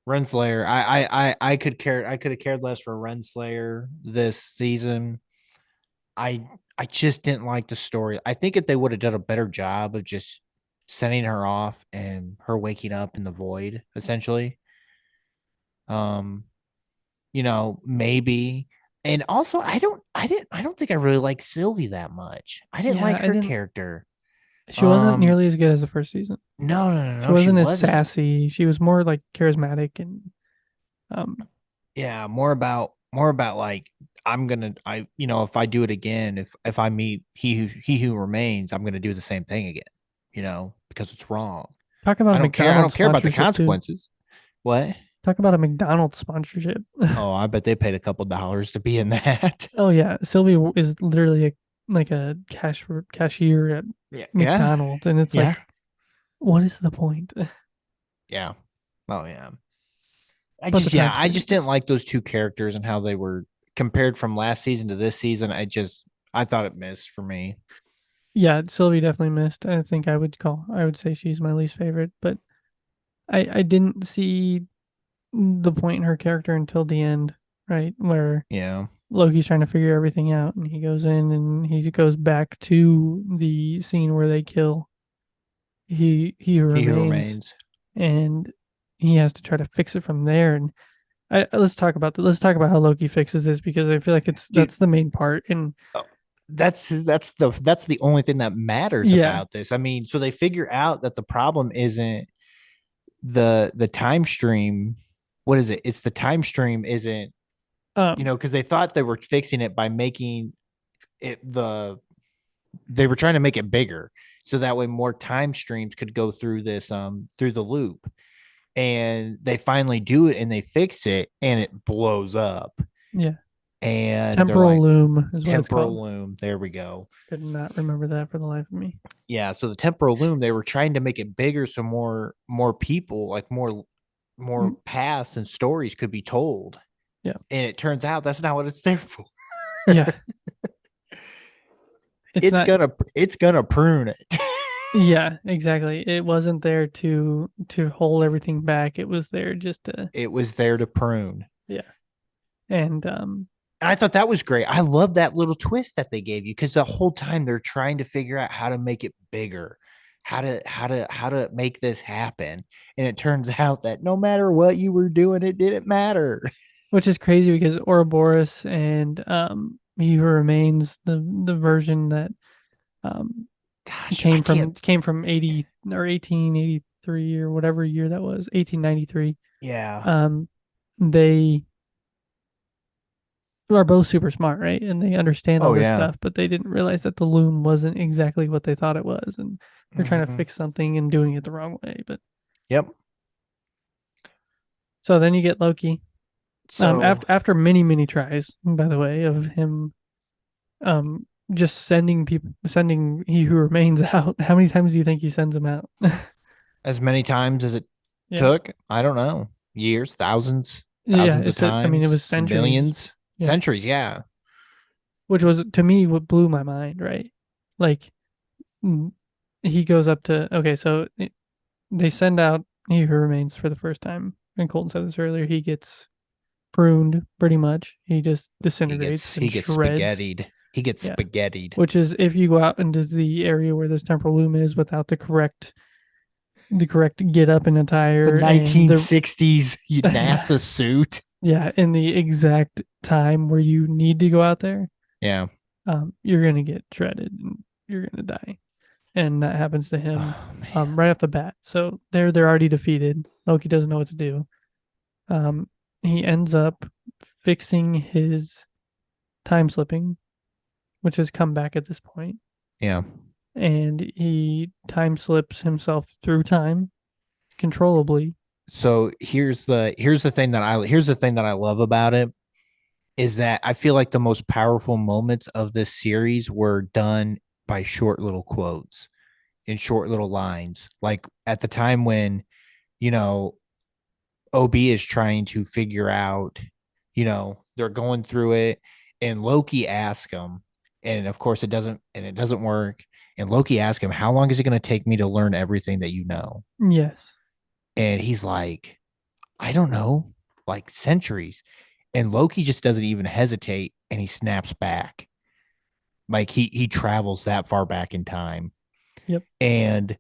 [SPEAKER 1] Renslayer. I could have cared less for Renslayer this season. I just didn't like the story. I think if they would have done a better job of just sending her off and her waking up in the void, essentially. Um, maybe. And also I don't think I really like Sylvie that much. I didn't like her character.
[SPEAKER 2] She wasn't nearly as good as the first season.
[SPEAKER 1] No.
[SPEAKER 2] She wasn't as sassy. She was more like charismatic and
[SPEAKER 1] yeah, more about like if I do it again, if I meet he who remains, I'm gonna do the same thing again, because it's wrong.
[SPEAKER 2] Talk about
[SPEAKER 1] I don't care about the consequences. What?
[SPEAKER 2] Talk about a McDonald's sponsorship.
[SPEAKER 1] Oh, I bet they paid a couple dollars to be in that.
[SPEAKER 2] Oh yeah, Sylvie is literally a cashier at McDonald's, and it's like, what is the point?
[SPEAKER 1] Yeah. Oh yeah. I just didn't like those two characters and how they were compared from last season to this season. I thought it missed for me.
[SPEAKER 2] Yeah, Sylvie definitely missed. I think I would say she's my least favorite, but I didn't see the point in her character until the end, right? Where Loki's trying to figure everything out and he goes in and he goes back to the scene where they kill he who remains. And he has to try to fix it from there. And let's talk about how Loki fixes this, because I feel like that's the main part. And
[SPEAKER 1] that's the only thing that matters about this. I mean, so they figure out that the problem isn't the time stream. What is it? It's the time stream isn't, because they thought they were fixing it by making it they were trying to make it bigger so that way more time streams could go through this through the loop. And they finally do it and they fix it and it blows up.
[SPEAKER 2] Yeah.
[SPEAKER 1] And
[SPEAKER 2] temporal loom is what
[SPEAKER 1] temporal
[SPEAKER 2] it's called.
[SPEAKER 1] Loom. There we go.
[SPEAKER 2] Could not remember that for the life of me.
[SPEAKER 1] Yeah. So the temporal loom, they were trying to make it bigger so more people, like more paths and stories could be told.
[SPEAKER 2] Yeah.
[SPEAKER 1] And it turns out that's not what it's there for.
[SPEAKER 2] Yeah.
[SPEAKER 1] It's gonna prune it.
[SPEAKER 2] Yeah, exactly. It wasn't there to hold everything back. It was there to prune. Yeah. And
[SPEAKER 1] I thought that was great. I love that little twist that they gave you, because the whole time they're trying to figure out how to make it bigger, how to make this happen. And it turns out that no matter what you were doing, it didn't matter.
[SPEAKER 2] Which is crazy, because Ouroboros and He Who Remains, the version that came from 80 or 1883 or whatever year that was, 1893.
[SPEAKER 1] Yeah.
[SPEAKER 2] They are both super smart, right? And they understand all this stuff, but they didn't realize that the loom wasn't exactly what they thought it was, and they're trying to fix something and doing it the wrong way. But so then you get Loki. So after many tries, by the way, of him just sending He Who Remains out. How many times do you think he sends them out?
[SPEAKER 1] As many times as it took. I don't know. Years, thousands of times.
[SPEAKER 2] I mean, it was centuries.
[SPEAKER 1] Millions. Yeah. Centuries, yeah.
[SPEAKER 2] Which was, to me, what blew my mind, right? Like, he goes up to, so they send out He Who Remains for the first time. And Colton said this earlier. He gets pruned, pretty much. He just disintegrates.
[SPEAKER 1] He gets spaghettied. He gets spaghettied.
[SPEAKER 2] Which is, if you go out into the area where this temporal loom is without the correct get up and attire,
[SPEAKER 1] the 1960s NASA suit.
[SPEAKER 2] Yeah, in the exact time where you need to go out there.
[SPEAKER 1] Yeah.
[SPEAKER 2] You're gonna get shredded and you're gonna die. And that happens to him right off the bat. So they're already defeated. Loki doesn't know what to do. He ends up fixing his time slipping, which has come back at this point.
[SPEAKER 1] Yeah.
[SPEAKER 2] And he time slips himself through time controllably.
[SPEAKER 1] So here's the thing that I love about it is that I feel like the most powerful moments of this series were done by short little quotes in short little lines. Like at the time when, you know, OB is trying to figure out, they're going through it, and Loki asks him, and of course it doesn't work. And Loki asks him, "How long is it going to take me to learn everything that you know?"
[SPEAKER 2] Yes.
[SPEAKER 1] And he's like, "I don't know, like centuries." And Loki just doesn't even hesitate, and he snaps back. Like he travels that far back in time.
[SPEAKER 2] Yep.
[SPEAKER 1] And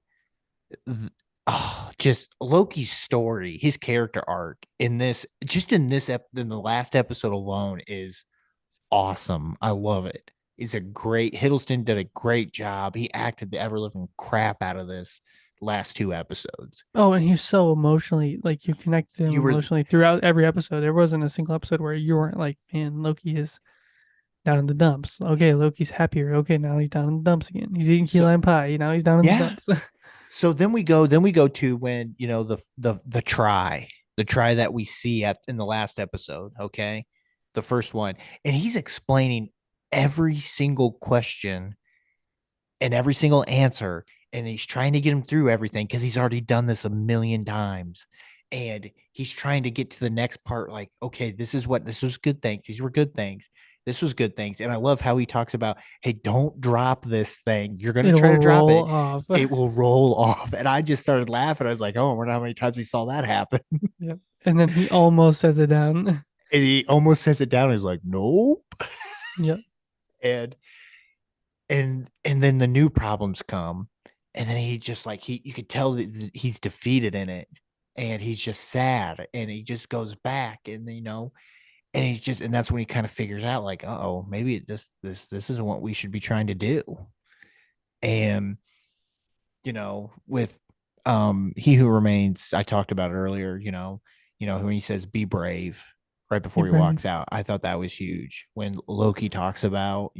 [SPEAKER 1] just Loki's story, his character arc in this, just in this, in the last episode alone, is awesome. I love it. It's a great, Hiddleston did a great job. He acted the ever living crap out of this last two episodes.
[SPEAKER 2] Oh, and he's so emotionally, like, you connected him
[SPEAKER 1] You were,
[SPEAKER 2] emotionally throughout every episode. There wasn't a single episode where you weren't like, man, Loki is down in the dumps. Okay, Loki's happier. Okay, now he's down in the dumps again. He's eating key
[SPEAKER 1] so,
[SPEAKER 2] lime pie. Now he's down in the
[SPEAKER 1] yeah.
[SPEAKER 2] dumps.
[SPEAKER 1] So then we go to when, the try that we see at in the last episode, okay? The first one. And he's explaining every single question and every single answer, and he's trying to get him through everything because he's already done this a million times. And he's trying to get to the next part, like, okay, this was good things. These were good things. This was good things. And I love how he talks about, hey, don't drop this thing. You're going to
[SPEAKER 2] It
[SPEAKER 1] try
[SPEAKER 2] will
[SPEAKER 1] to drop
[SPEAKER 2] roll
[SPEAKER 1] it.
[SPEAKER 2] off.
[SPEAKER 1] It will roll off. And I just started laughing. I was like, oh, I wonder how many times he saw that happen.
[SPEAKER 2] Yep. And then he almost sets it down.
[SPEAKER 1] And he almost sets it down. He's like, nope.
[SPEAKER 2] Yep.
[SPEAKER 1] And then the new problems come, and then he just like you could tell that he's defeated in it, and he's just sad, and he just goes back, and and he's just, and that's when he kind of figures out, like, oh, maybe this isn't what we should be trying to do. And with He Who Remains, I talked about it earlier, when he says be brave right before he walks out. I thought that was huge. When Loki talks about,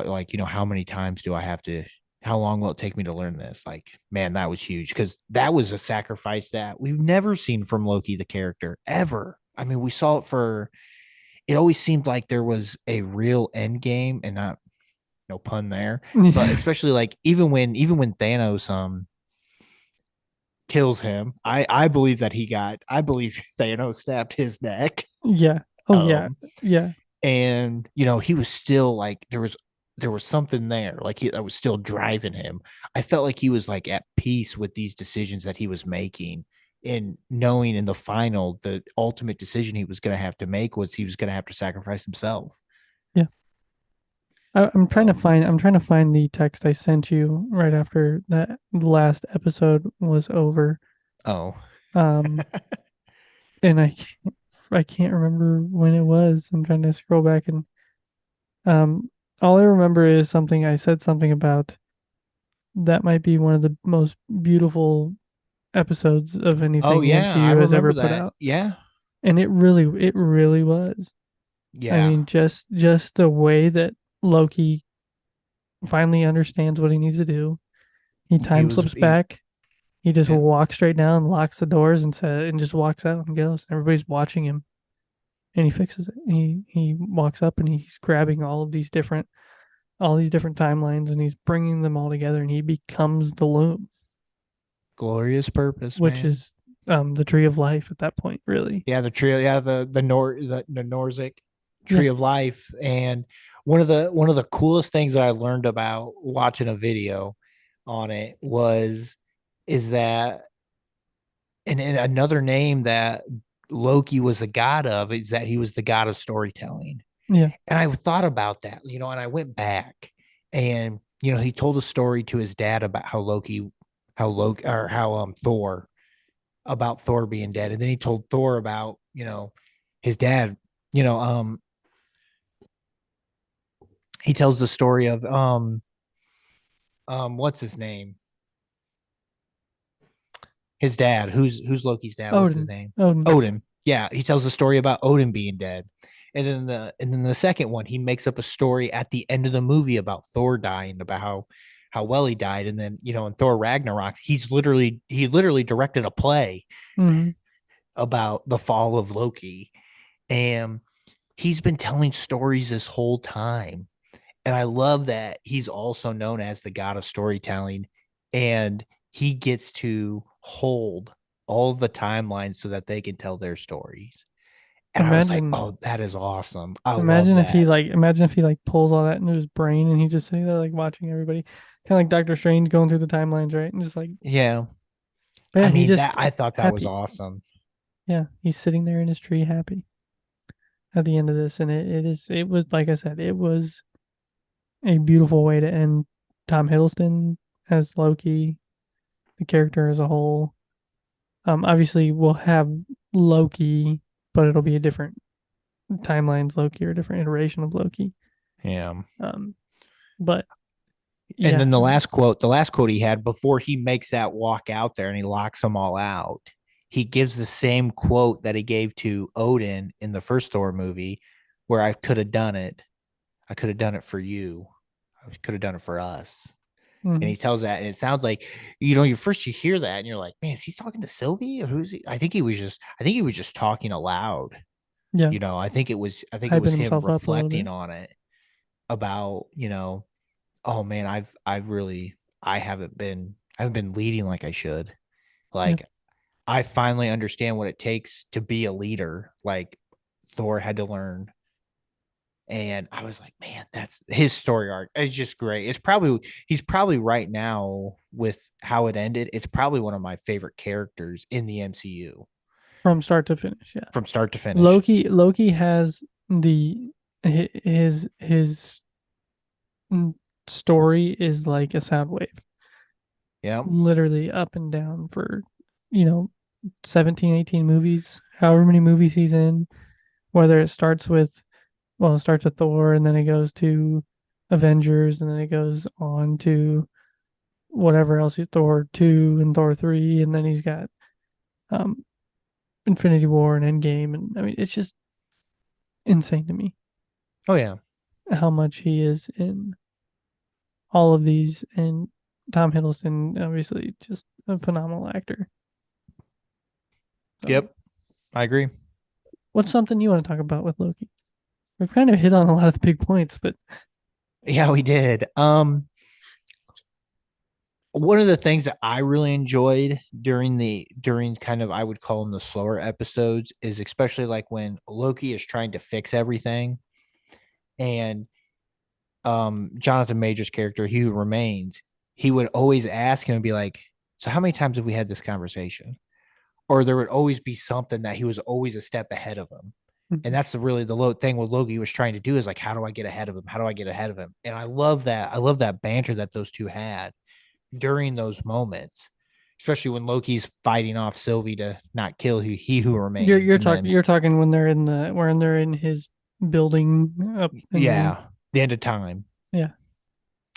[SPEAKER 1] like, how many times do I have to, how long will it take me to learn this? Like, man, that was huge, because that was a sacrifice that we've never seen from Loki, the character, ever. I mean, we saw it always seemed like there was a real end game, and not, no pun there, but especially like even when Thanos kills him, I believe that I believe Thanos stabbed his neck.
[SPEAKER 2] Yeah. Oh, yeah. Yeah.
[SPEAKER 1] And he was still like, there was something there, like that was still driving him. I felt like he was like at peace with these decisions that he was making, and knowing in the ultimate decision he was going to have to make was he was going to have to sacrifice himself.
[SPEAKER 2] Yeah. I'm trying to find the text I sent you right after that last episode was over.
[SPEAKER 1] Oh.
[SPEAKER 2] And I can't remember when it was. I'm trying to scroll back, and all I remember is I said something about that might be one of the most beautiful episodes of anything the MCU has ever put out.
[SPEAKER 1] Yeah.
[SPEAKER 2] And it really was.
[SPEAKER 1] Yeah.
[SPEAKER 2] I mean, just the way that Loki finally understands what he needs to do. He slips back. He just walks straight down, locks the doors, and just walks out and goes. Everybody's watching him, and he fixes it. He walks up, and he's grabbing all these different timelines, and he's bringing them all together, and he becomes the Loom.
[SPEAKER 1] Glorious purpose,
[SPEAKER 2] which is the tree of life at that point, really.
[SPEAKER 1] Yeah, the tree. Yeah, the Norzic tree of life. And one of the coolest things that I learned about watching a video on it is that, and another name that Loki was a god of, is that he was the god of storytelling.
[SPEAKER 2] Yeah.
[SPEAKER 1] And I thought about that, and I went back, and he told a story to his dad about Thor, about Thor being dead. And then he told Thor about, his dad, he tells the story of, what's his name? His dad, who's Loki's dad?
[SPEAKER 2] Odin.
[SPEAKER 1] What's his name?
[SPEAKER 2] Odin.
[SPEAKER 1] Yeah. He tells the story about Odin being dead. And then the second one, he makes up a story at the end of the movie about Thor dying, about how well he died. And then, in Thor Ragnarok, he literally directed a play about the fall of Loki. And he's been telling stories this whole time. And I love that he's also known as the god of storytelling. And he gets to hold all the timelines so that they can tell their stories. And I was like,
[SPEAKER 2] Imagine,
[SPEAKER 1] oh, that is awesome. I love
[SPEAKER 2] imagine if he like pulls all that into his brain and he just sitting there like watching everybody, kind of like Doctor Strange going through the timelines, right? And just like,
[SPEAKER 1] Yeah.
[SPEAKER 2] but
[SPEAKER 1] I
[SPEAKER 2] yeah, he
[SPEAKER 1] mean, that
[SPEAKER 2] just
[SPEAKER 1] I thought that was
[SPEAKER 2] happy.
[SPEAKER 1] awesome.
[SPEAKER 2] Yeah, he's sitting there in his tree, happy at the end of this, and it was like I said, it was a beautiful way to end Tom Hiddleston as Loki, the character as a whole. Obviously we'll have Loki, but it'll be a different timelines Loki or a different iteration of Loki.
[SPEAKER 1] Yeah.
[SPEAKER 2] Um, but
[SPEAKER 1] And
[SPEAKER 2] yeah,
[SPEAKER 1] then the last quote he had before he makes that walk out there and he locks them all out, he gives the same quote that he gave to Odin in the first Thor movie, where I could have done it. I could have done it for you. I could have done it for us. And
[SPEAKER 2] mhm,
[SPEAKER 1] he tells that, and it sounds like, you hear that and you're like, man, is he talking to Sylvie or who's he? I think he was just talking aloud.
[SPEAKER 2] yeah,
[SPEAKER 1] I think it was
[SPEAKER 2] hyping
[SPEAKER 1] him
[SPEAKER 2] himself up a little
[SPEAKER 1] reflecting
[SPEAKER 2] bit.
[SPEAKER 1] on it about, oh man, I haven't been leading like I should.
[SPEAKER 2] Yeah,
[SPEAKER 1] Like I finally understand what it takes to be a leader. Like Thor had to learn. And I was like, man, that's his story arc. It's just great. He's probably right now with how it ended. It's probably one of my favorite characters in the MCU
[SPEAKER 2] from start to finish. Yeah,
[SPEAKER 1] from start to finish.
[SPEAKER 2] Loki has the his story is like a sound wave,
[SPEAKER 1] Yeah.
[SPEAKER 2] literally up and down for you know 17, 18 movies, however many movies he's in. Whether it starts with it starts with Thor and then it goes to Avengers and then it goes on to whatever else he's Thor 2 and Thor 3 and then he's got um Infinity War and Endgame, and I mean it's just insane to me
[SPEAKER 1] Oh yeah.
[SPEAKER 2] how much he is in all of these, and Tom Hiddleston obviously just a phenomenal actor. So
[SPEAKER 1] Yep. I agree.
[SPEAKER 2] what's something you want to talk about with Loki? We've kind of hit on a lot of the big points, but
[SPEAKER 1] Yeah, we did. One of the things that I really enjoyed during kind of, I would call them the slower episodes, is especially like when Loki is trying to fix everything, and Jonathan Major's character, He Who Remains, he would always ask him and be like, so how many times have we had this conversation? Or there would always be something that he was always a step ahead of him. And that's the low thing what Loki was trying to do, is like, how do I get ahead of him? How do I get ahead of him? And I love that. I love that banter that those two had during those moments, especially when Loki's fighting off Sylvie to not kill He Who Remains. And then,
[SPEAKER 2] you're talking when they're in his building up in the
[SPEAKER 1] yeah, the end of time.
[SPEAKER 2] yeah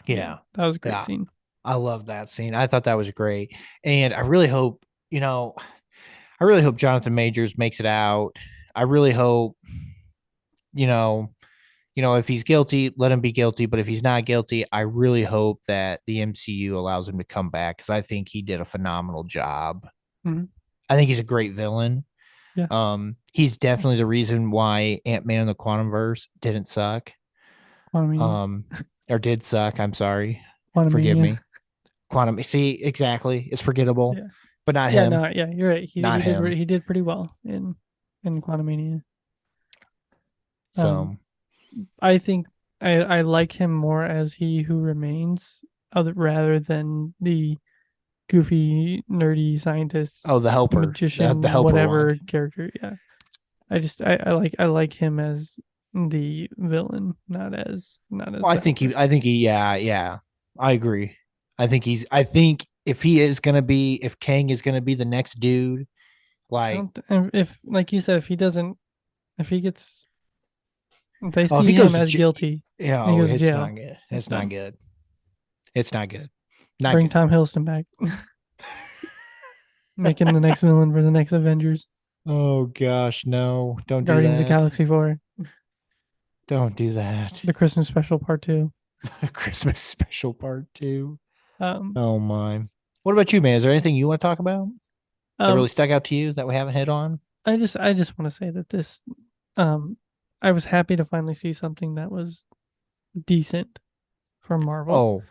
[SPEAKER 1] Yeah.
[SPEAKER 2] that was a great
[SPEAKER 1] Yeah.
[SPEAKER 2] scene.
[SPEAKER 1] I love that scene. I thought that was great. And I really hope, I really hope Jonathan Majors makes it out. I really hope, you know, if he's guilty, let him be guilty. But if he's not guilty, I really hope that the MCU allows him to come back, because I think he did a phenomenal job.
[SPEAKER 2] Mhm.
[SPEAKER 1] I think he's a great villain.
[SPEAKER 2] Yeah,
[SPEAKER 1] He's definitely the reason why Ant-Man and the Quantumverse didn't suck.
[SPEAKER 2] Quantumania,
[SPEAKER 1] Um, or did suck. I'm sorry. Forgive
[SPEAKER 2] Quantumania.
[SPEAKER 1] me. Quantum. See, exactly. It's forgettable,
[SPEAKER 2] Yeah,
[SPEAKER 1] but not
[SPEAKER 2] yeah,
[SPEAKER 1] him.
[SPEAKER 2] no, yeah, you're right.
[SPEAKER 1] Not him.
[SPEAKER 2] He did pretty well in Quantumania. Um,
[SPEAKER 1] So,
[SPEAKER 2] I think I like him more as He Who Remains, other rather than the goofy, nerdy scientist,
[SPEAKER 1] oh, the helper, the
[SPEAKER 2] magician,
[SPEAKER 1] helper one.
[SPEAKER 2] whatever character. Yeah, I like him as the villain, not as
[SPEAKER 1] Well,
[SPEAKER 2] the helper.
[SPEAKER 1] yeah, yeah. I agree. I think if Kang is gonna be the next dude,
[SPEAKER 2] I
[SPEAKER 1] like,
[SPEAKER 2] don't and if like you said, if he gets if they
[SPEAKER 1] oh, if
[SPEAKER 2] see
[SPEAKER 1] he
[SPEAKER 2] him
[SPEAKER 1] goes to,
[SPEAKER 2] as guilty
[SPEAKER 1] yeah,
[SPEAKER 2] and he
[SPEAKER 1] oh,
[SPEAKER 2] goes to
[SPEAKER 1] it's not
[SPEAKER 2] jail,
[SPEAKER 1] good.
[SPEAKER 2] it's
[SPEAKER 1] It's not
[SPEAKER 2] done.
[SPEAKER 1] good. It's not good. Not
[SPEAKER 2] Bring
[SPEAKER 1] good.
[SPEAKER 2] Tom Hiddleston back, make him the next villain for the next Avengers,
[SPEAKER 1] Oh gosh, no! Don't do
[SPEAKER 2] Guardians of the
[SPEAKER 1] that.
[SPEAKER 2] Galaxy 4,
[SPEAKER 1] Don't do that.
[SPEAKER 2] the Christmas special part 2.
[SPEAKER 1] Christmas special part 2.
[SPEAKER 2] Um,
[SPEAKER 1] Oh my. What about you, man? Is there anything you want to talk about that really
[SPEAKER 2] um,
[SPEAKER 1] stuck out to you that we haven't hit on?
[SPEAKER 2] I just want to say that this, I was happy to finally see something that was decent from Marvel.
[SPEAKER 1] Oh,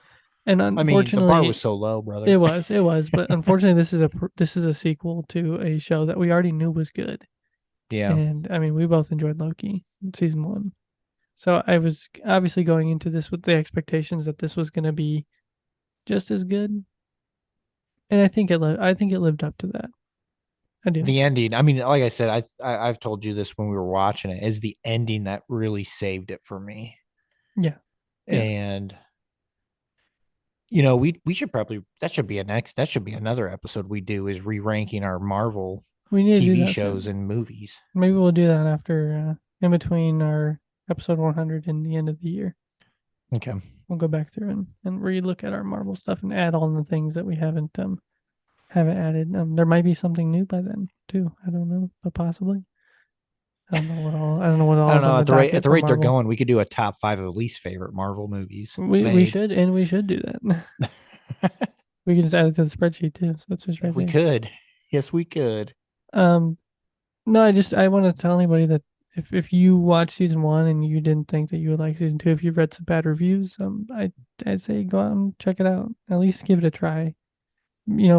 [SPEAKER 2] and
[SPEAKER 1] I mean, the bar
[SPEAKER 2] unfortunately,
[SPEAKER 1] was so low, brother.
[SPEAKER 2] it was, but unfortunately, this is a sequel to a show that we already knew was good.
[SPEAKER 1] Yeah.
[SPEAKER 2] And I mean, we both enjoyed Loki season 1. So I was obviously going into this with the expectations that this was going to be just as good, and I think it lived up to that. I do.
[SPEAKER 1] The ending, I mean, like I said, I've told you this when we were watching it, is the ending that really saved it for me.
[SPEAKER 2] Yeah.
[SPEAKER 1] And we should probably, that should be another episode we do, is re-ranking our Marvel
[SPEAKER 2] We need to do
[SPEAKER 1] TV
[SPEAKER 2] that
[SPEAKER 1] shows
[SPEAKER 2] soon.
[SPEAKER 1] and movies.
[SPEAKER 2] Maybe we'll do that after in between our episode 100 and the end of the year.
[SPEAKER 1] Okay.
[SPEAKER 2] We'll go back through and re-look at our Marvel stuff and add all the things that we haven't added. There might be something new by then too. I don't know, but possibly. I don't know what all. I don't know what all.
[SPEAKER 1] I don't
[SPEAKER 2] is on
[SPEAKER 1] know.
[SPEAKER 2] the
[SPEAKER 1] At the rate they're
[SPEAKER 2] Marvel.
[SPEAKER 1] going, we could do a top 5 of least favorite Marvel movies.
[SPEAKER 2] We should do that. We can just add it to the spreadsheet too. So it's just right
[SPEAKER 1] We
[SPEAKER 2] there.
[SPEAKER 1] could. Yes, we could.
[SPEAKER 2] No, I want to tell anybody that if you watch season 1 and you didn't think that you would like season 2, if you've read some bad reviews, I'd say go out and check it out. At least give it a try.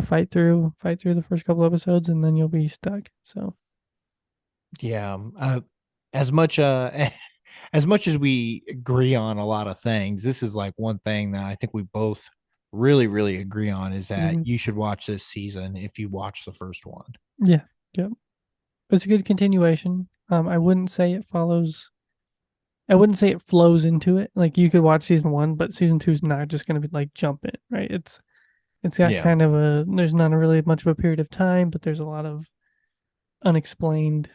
[SPEAKER 2] Fight through the first couple episodes, and then you'll be stuck. So
[SPEAKER 1] Yeah. As much as much as we agree on a lot of things, this is like one thing that I think we both really, really agree on, is that you should watch this season if you watch the first one.
[SPEAKER 2] Yeah. Yep. It's a good continuation. I wouldn't say it flows into it. Like, you could watch season 1, but season 2 is not just going to be like jump in, right? It's got kind of there's not really much of a period of time, but there's a lot of unexplained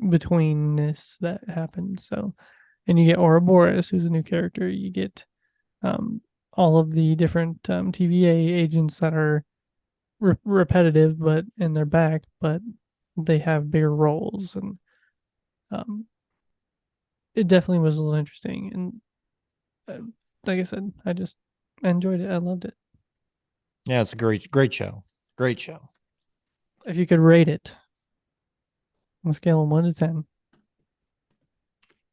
[SPEAKER 2] betweenness that happens. So, and you get Ouroboros, who's a new character. You get all of the different TVA agents that are repetitive, but and they're back, but they have bigger roles, and it definitely was a little interesting. And like I said, I enjoyed it. I loved it.
[SPEAKER 1] Yeah, it's a great show. Great show.
[SPEAKER 2] If you could rate it on a scale of 1 to 10.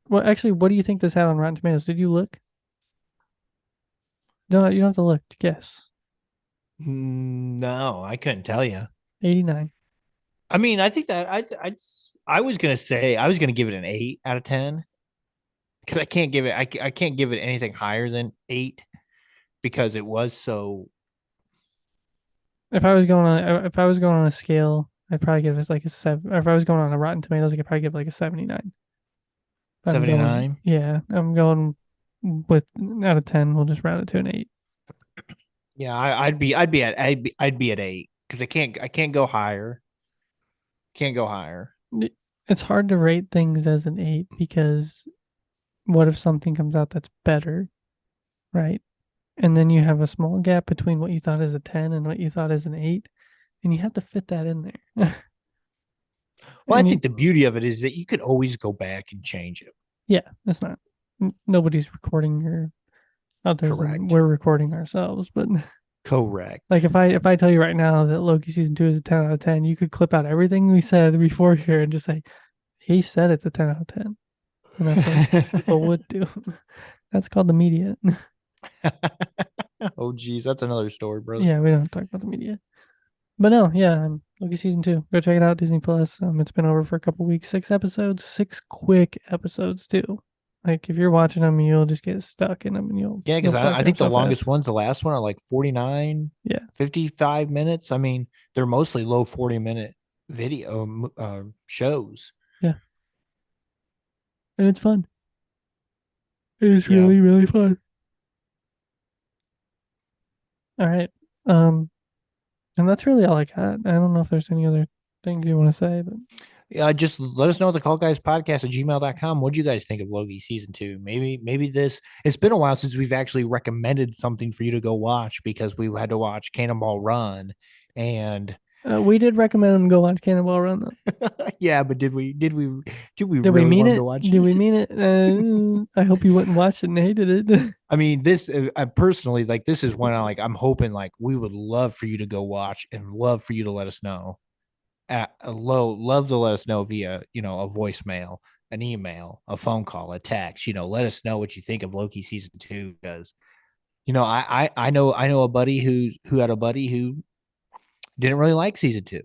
[SPEAKER 2] Well, actually, what do you think this had on Rotten Tomatoes? Did you look? No, you don't have to look. Guess.
[SPEAKER 1] No, I couldn't tell you.
[SPEAKER 2] 89.
[SPEAKER 1] I mean, I think that I was gonna give it an 8 out of 10, because I can't give it anything higher than 8, because it was so.
[SPEAKER 2] If I was going on a scale, I'd probably give it like a 7. Or if I was going on a Rotten Tomatoes, I could probably give it like a 79.
[SPEAKER 1] 79.
[SPEAKER 2] Yeah, I'm going with out of 10. We'll just round it to an 8.
[SPEAKER 1] Yeah, I'd be at 8, because I can't go higher. Can't go higher.
[SPEAKER 2] It's hard to rate things as an 8, because what if something comes out that's better, right? And then you have a small gap between what you thought is a 10 and what you thought is an 8, and you have to fit that in there.
[SPEAKER 1] Well, I think the beauty of it is that you could always go back and change it.
[SPEAKER 2] Yeah, it's not. Nobody's recording your others.
[SPEAKER 1] Correct.
[SPEAKER 2] We're recording ourselves, but
[SPEAKER 1] correct.
[SPEAKER 2] Like, if I tell you right now that Loki season 2 is a 10 out of 10, you could clip out everything we said before here and just say, he said it's a 10 out of 10. And that's what people would do. That's called the media.
[SPEAKER 1] Oh, geez, that's another story, brother.
[SPEAKER 2] Yeah, we don't talk about the media. But no, yeah, Loki season 2. Go check it out, Disney Plus. It's been over for a couple weeks. 6 episodes, 6 quick episodes too. Like, if you're watching them, you'll just get stuck in them, and you'll
[SPEAKER 1] because I think the longest ones, the last one, are like 49, 55 minutes. I mean, they're mostly low 40-minute video shows.
[SPEAKER 2] Yeah, and it's fun. It is really, really fun. All right. And that's really all I got. I don't know if there's any other things you want to say, but
[SPEAKER 1] yeah, just let us know at thecallguyspodcast@gmail.com. What do you guys think of Loki season 2? Maybe this. It's been a while since we've actually recommended something for you to go watch, because we had to watch Cannonball Run, and
[SPEAKER 2] we did recommend them go watch Cannonball Run, though.
[SPEAKER 1] Yeah, but did we really
[SPEAKER 2] mean
[SPEAKER 1] want
[SPEAKER 2] it?
[SPEAKER 1] to watch
[SPEAKER 2] Did we mean it? I hope you went and watched it and hated it.
[SPEAKER 1] I mean, this personally, like, this is one I'm hoping, like, we would love for you to go watch and love for you to let us know. love to let us know via, a voicemail, an email, a phone call, a text. Let us know what you think of Loki season 2, because I know a buddy who had a buddy who didn't really like season 2.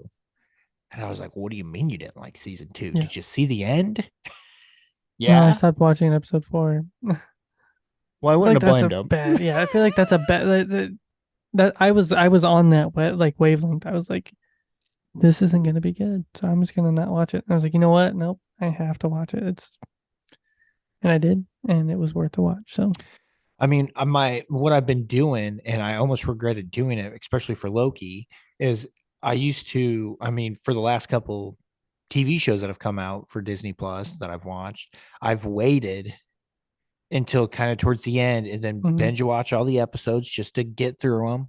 [SPEAKER 1] And I was like, what do you mean you didn't like season 2?
[SPEAKER 2] Yeah.
[SPEAKER 1] Did you see the end?
[SPEAKER 2] No, I
[SPEAKER 1] Yeah.
[SPEAKER 2] stopped watching episode 4.
[SPEAKER 1] Well, I
[SPEAKER 2] I feel
[SPEAKER 1] wouldn't
[SPEAKER 2] like
[SPEAKER 1] have
[SPEAKER 2] that's
[SPEAKER 1] blamed
[SPEAKER 2] a
[SPEAKER 1] him.
[SPEAKER 2] bad. Yeah, I feel like that's a bad. That I was on that wavelength. I was like, this isn't gonna be good, so I'm just gonna not watch it. And I was like, you know what? Nope, I have to watch it. And I did, and it was worth the watch. So
[SPEAKER 1] I mean, what I've been doing, and I almost regretted doing it, especially for Loki, is I used to. I mean, for the last couple TV shows that have come out for Disney Plus that I've watched, I've waited until kind of towards the end and then binge watch all the episodes just to get through them.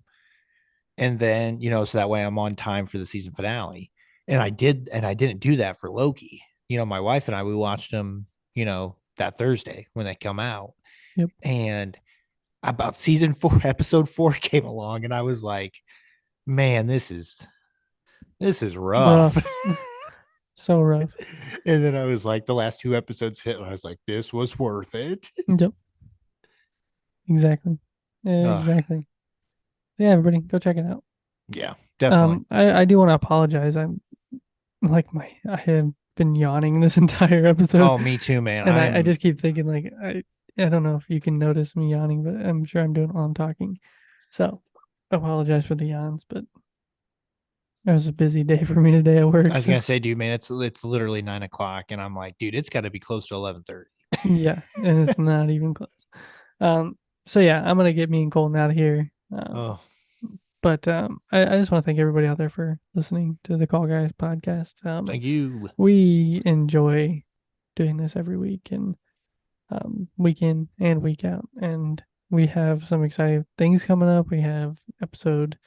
[SPEAKER 1] And then, so that way I'm on time for the season finale. And I didn't do that for Loki. My wife and I, we watched them, that Thursday when they come out.
[SPEAKER 2] Yep.
[SPEAKER 1] And about season 4, episode 4 came along, and I was like, man, this is rough.
[SPEAKER 2] So rough.
[SPEAKER 1] And then I was like, the last 2 episodes hit, and I was like, this was worth it.
[SPEAKER 2] Yep. Exactly. Exactly. Yeah, everybody, go check it out.
[SPEAKER 1] Yeah, definitely.
[SPEAKER 2] I do want to apologize. I have been yawning this entire episode.
[SPEAKER 1] Oh, me too, man.
[SPEAKER 2] And I just keep thinking, like, I don't know if you can notice me yawning, but I'm sure I'm doing it while I'm talking. So I apologize for the yawns, but it was a busy day for me today at work.
[SPEAKER 1] I was gonna say, dude, man, it's literally 9 o'clock, and I'm like, dude, it's got to be close to 11:30.
[SPEAKER 2] Yeah, and it's not even close. So yeah, I'm gonna get me and Colton out of here. But I just want to thank everybody out there for listening to the Call Guys podcast.
[SPEAKER 1] Thank you.
[SPEAKER 2] We enjoy doing this every week and week in and week out, and we have some exciting things coming up. We have episode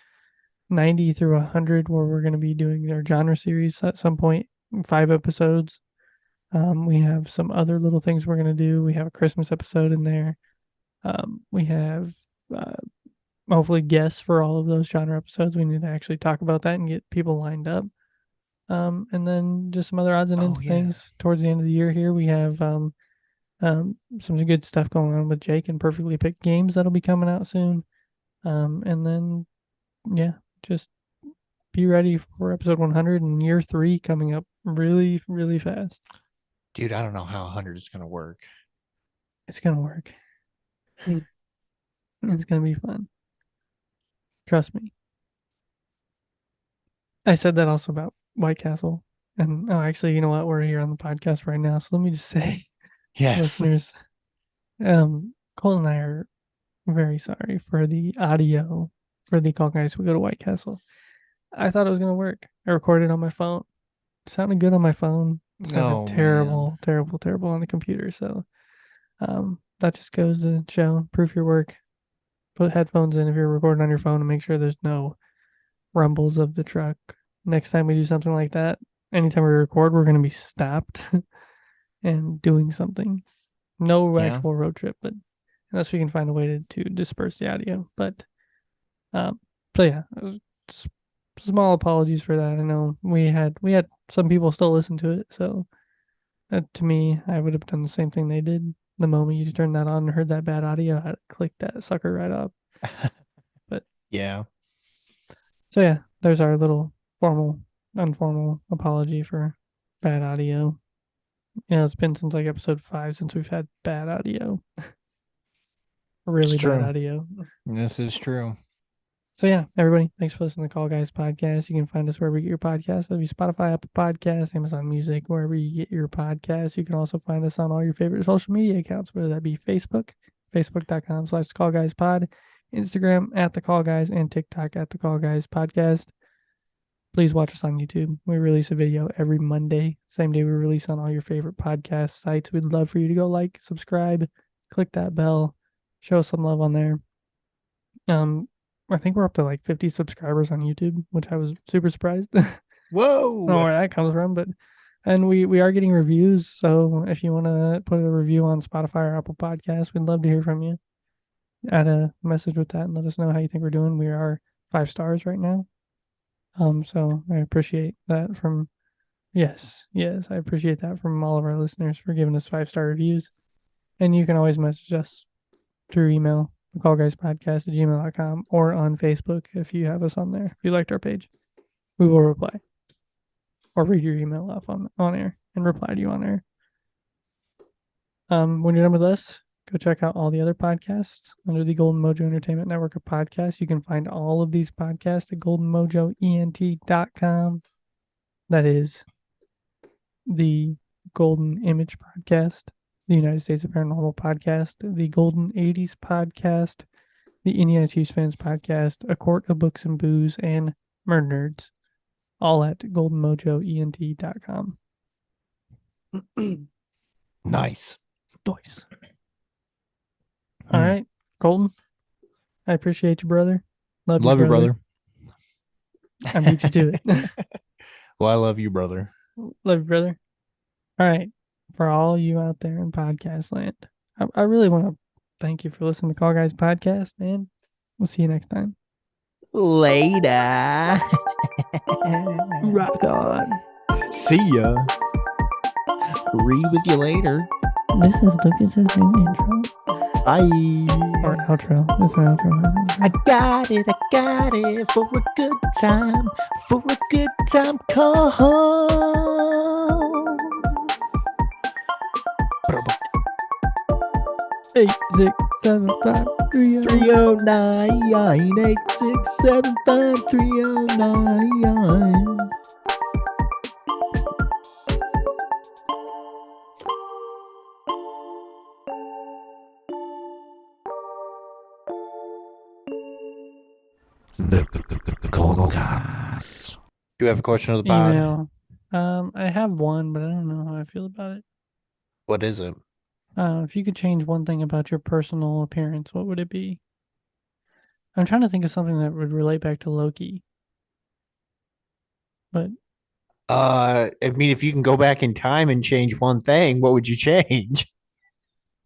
[SPEAKER 2] 90 through 100 where we're going to be doing our genre series at some point, 5 episodes. We have some other little things we're going to do. We have a Christmas episode in there. We have hopefully guests for all of those genre episodes. We need to actually talk about that and get people lined up. And then just some other odds and ends things towards the end of the year here. We have some good stuff going on with Jake and Perfectly Picked Games that'll be coming out soon. And then, yeah, just be ready for episode 100 and year 3 coming up really, really fast.
[SPEAKER 1] Dude, I don't know how 100 is going to work.
[SPEAKER 2] It's going to work. It's going to be fun. Trust me. I said that also about White Castle. And actually, you know what? We're here on the podcast right now. So let me just say,
[SPEAKER 1] yes,
[SPEAKER 2] listeners, Cole and I are very sorry for the audio for the Call Guys. We go to White Castle. I thought it was going to work. I recorded on my phone. It sounded good on my phone. It sounded terrible on the computer. So that just goes to show, proof your work. Put headphones in if you're recording on your phone and make sure there's no rumbles of the truck. Next time we do something like that, anytime we record, we're going to be stopped and doing something. No actual road trip, but unless we can find a way to disperse the audio. But so yeah, small apologies for that. I know we had some people still listen to it, so to me, I would have done the same thing they did. The moment you turned that on and heard that bad audio, I clicked that sucker right up. But
[SPEAKER 1] yeah.
[SPEAKER 2] So yeah, there's our little informal apology for bad audio. It's been since like episode 5 since we've had bad audio. Really bad audio.
[SPEAKER 1] This is true.
[SPEAKER 2] So yeah, everybody, thanks for listening to the Call Guys podcast. You can find us wherever you get your podcasts, whether it be Spotify, Apple Podcasts, Amazon Music, wherever you get your podcasts. You can also find us on all your favorite social media accounts, whether that be Facebook, facebook.com/thecallguyspod, Instagram @thecallguys, and TikTok @thecallguyspodcast. Please watch us on YouTube. We release a video every Monday, same day we release on all your favorite podcast sites. We'd love for you to go like, subscribe, click that bell, show us some love on there. I think we're up to like 50 subscribers on YouTube, which I was super surprised.
[SPEAKER 1] Whoa!
[SPEAKER 2] I don't know where that comes from, and we are getting reviews. So if you want to put a review on Spotify or Apple Podcasts, we'd love to hear from you. Add a message with that and let us know how you think we're doing. We are 5 stars right now. So I appreciate that from yes, I appreciate that from all of our listeners for giving us 5-star reviews. And you can always message us through email, thecallguyspodcast@gmail.com, or on Facebook if you have us on there. If you liked our page, we will reply or read your email off on air and reply to you on air. When you're done with us, go check out all the other podcasts under the Golden Mojo Entertainment Network of podcasts. You can find all of these podcasts at goldenmojoent.com. That is the Golden Image Podcast, the United States of Paranormal Podcast, the Golden 80s Podcast, the Indiana Chiefs Fans Podcast, A Court of Books and Booze, and Murdnerds, all at goldenmojoent.com.
[SPEAKER 1] Nice.
[SPEAKER 2] Nice. All right, Golden. I appreciate you, brother.
[SPEAKER 1] Love you, brother.
[SPEAKER 2] I beat you to it.
[SPEAKER 1] Well, I love you, brother.
[SPEAKER 2] Love you, brother. All right. For all you out there in podcast land, I really want to thank you for listening to Call Guys Podcast, and we'll see you next time.
[SPEAKER 1] Later.
[SPEAKER 2] Rock on.
[SPEAKER 1] See ya. Read with you later.
[SPEAKER 2] This is Lucas's new intro.
[SPEAKER 1] Bye.
[SPEAKER 2] Or outro. It's an outro.
[SPEAKER 1] I got it for a good time. Call home.
[SPEAKER 2] 8675309.
[SPEAKER 1] 309 867 309. The Call Guys. Do you have a question of the pod?
[SPEAKER 2] Email. I have one, but I don't know how I feel about it.
[SPEAKER 1] What is it?
[SPEAKER 2] If you could change one thing about your personal appearance, what would it be? I'm trying to think of something that would relate back to Loki. But
[SPEAKER 1] I mean, if you can go back in time and change one thing, what would you change?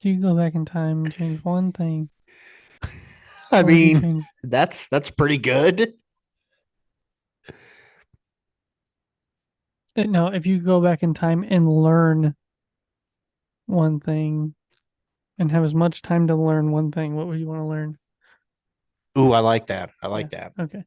[SPEAKER 2] if you could go back in time and change one thing,
[SPEAKER 1] I
[SPEAKER 2] what would you
[SPEAKER 1] mean,
[SPEAKER 2] change?
[SPEAKER 1] that's pretty good.
[SPEAKER 2] No, if you could go back in time and learn one thing and have as much time to learn one thing, what would you want to learn?
[SPEAKER 1] Ooh, I like that. I like that.
[SPEAKER 2] Okay.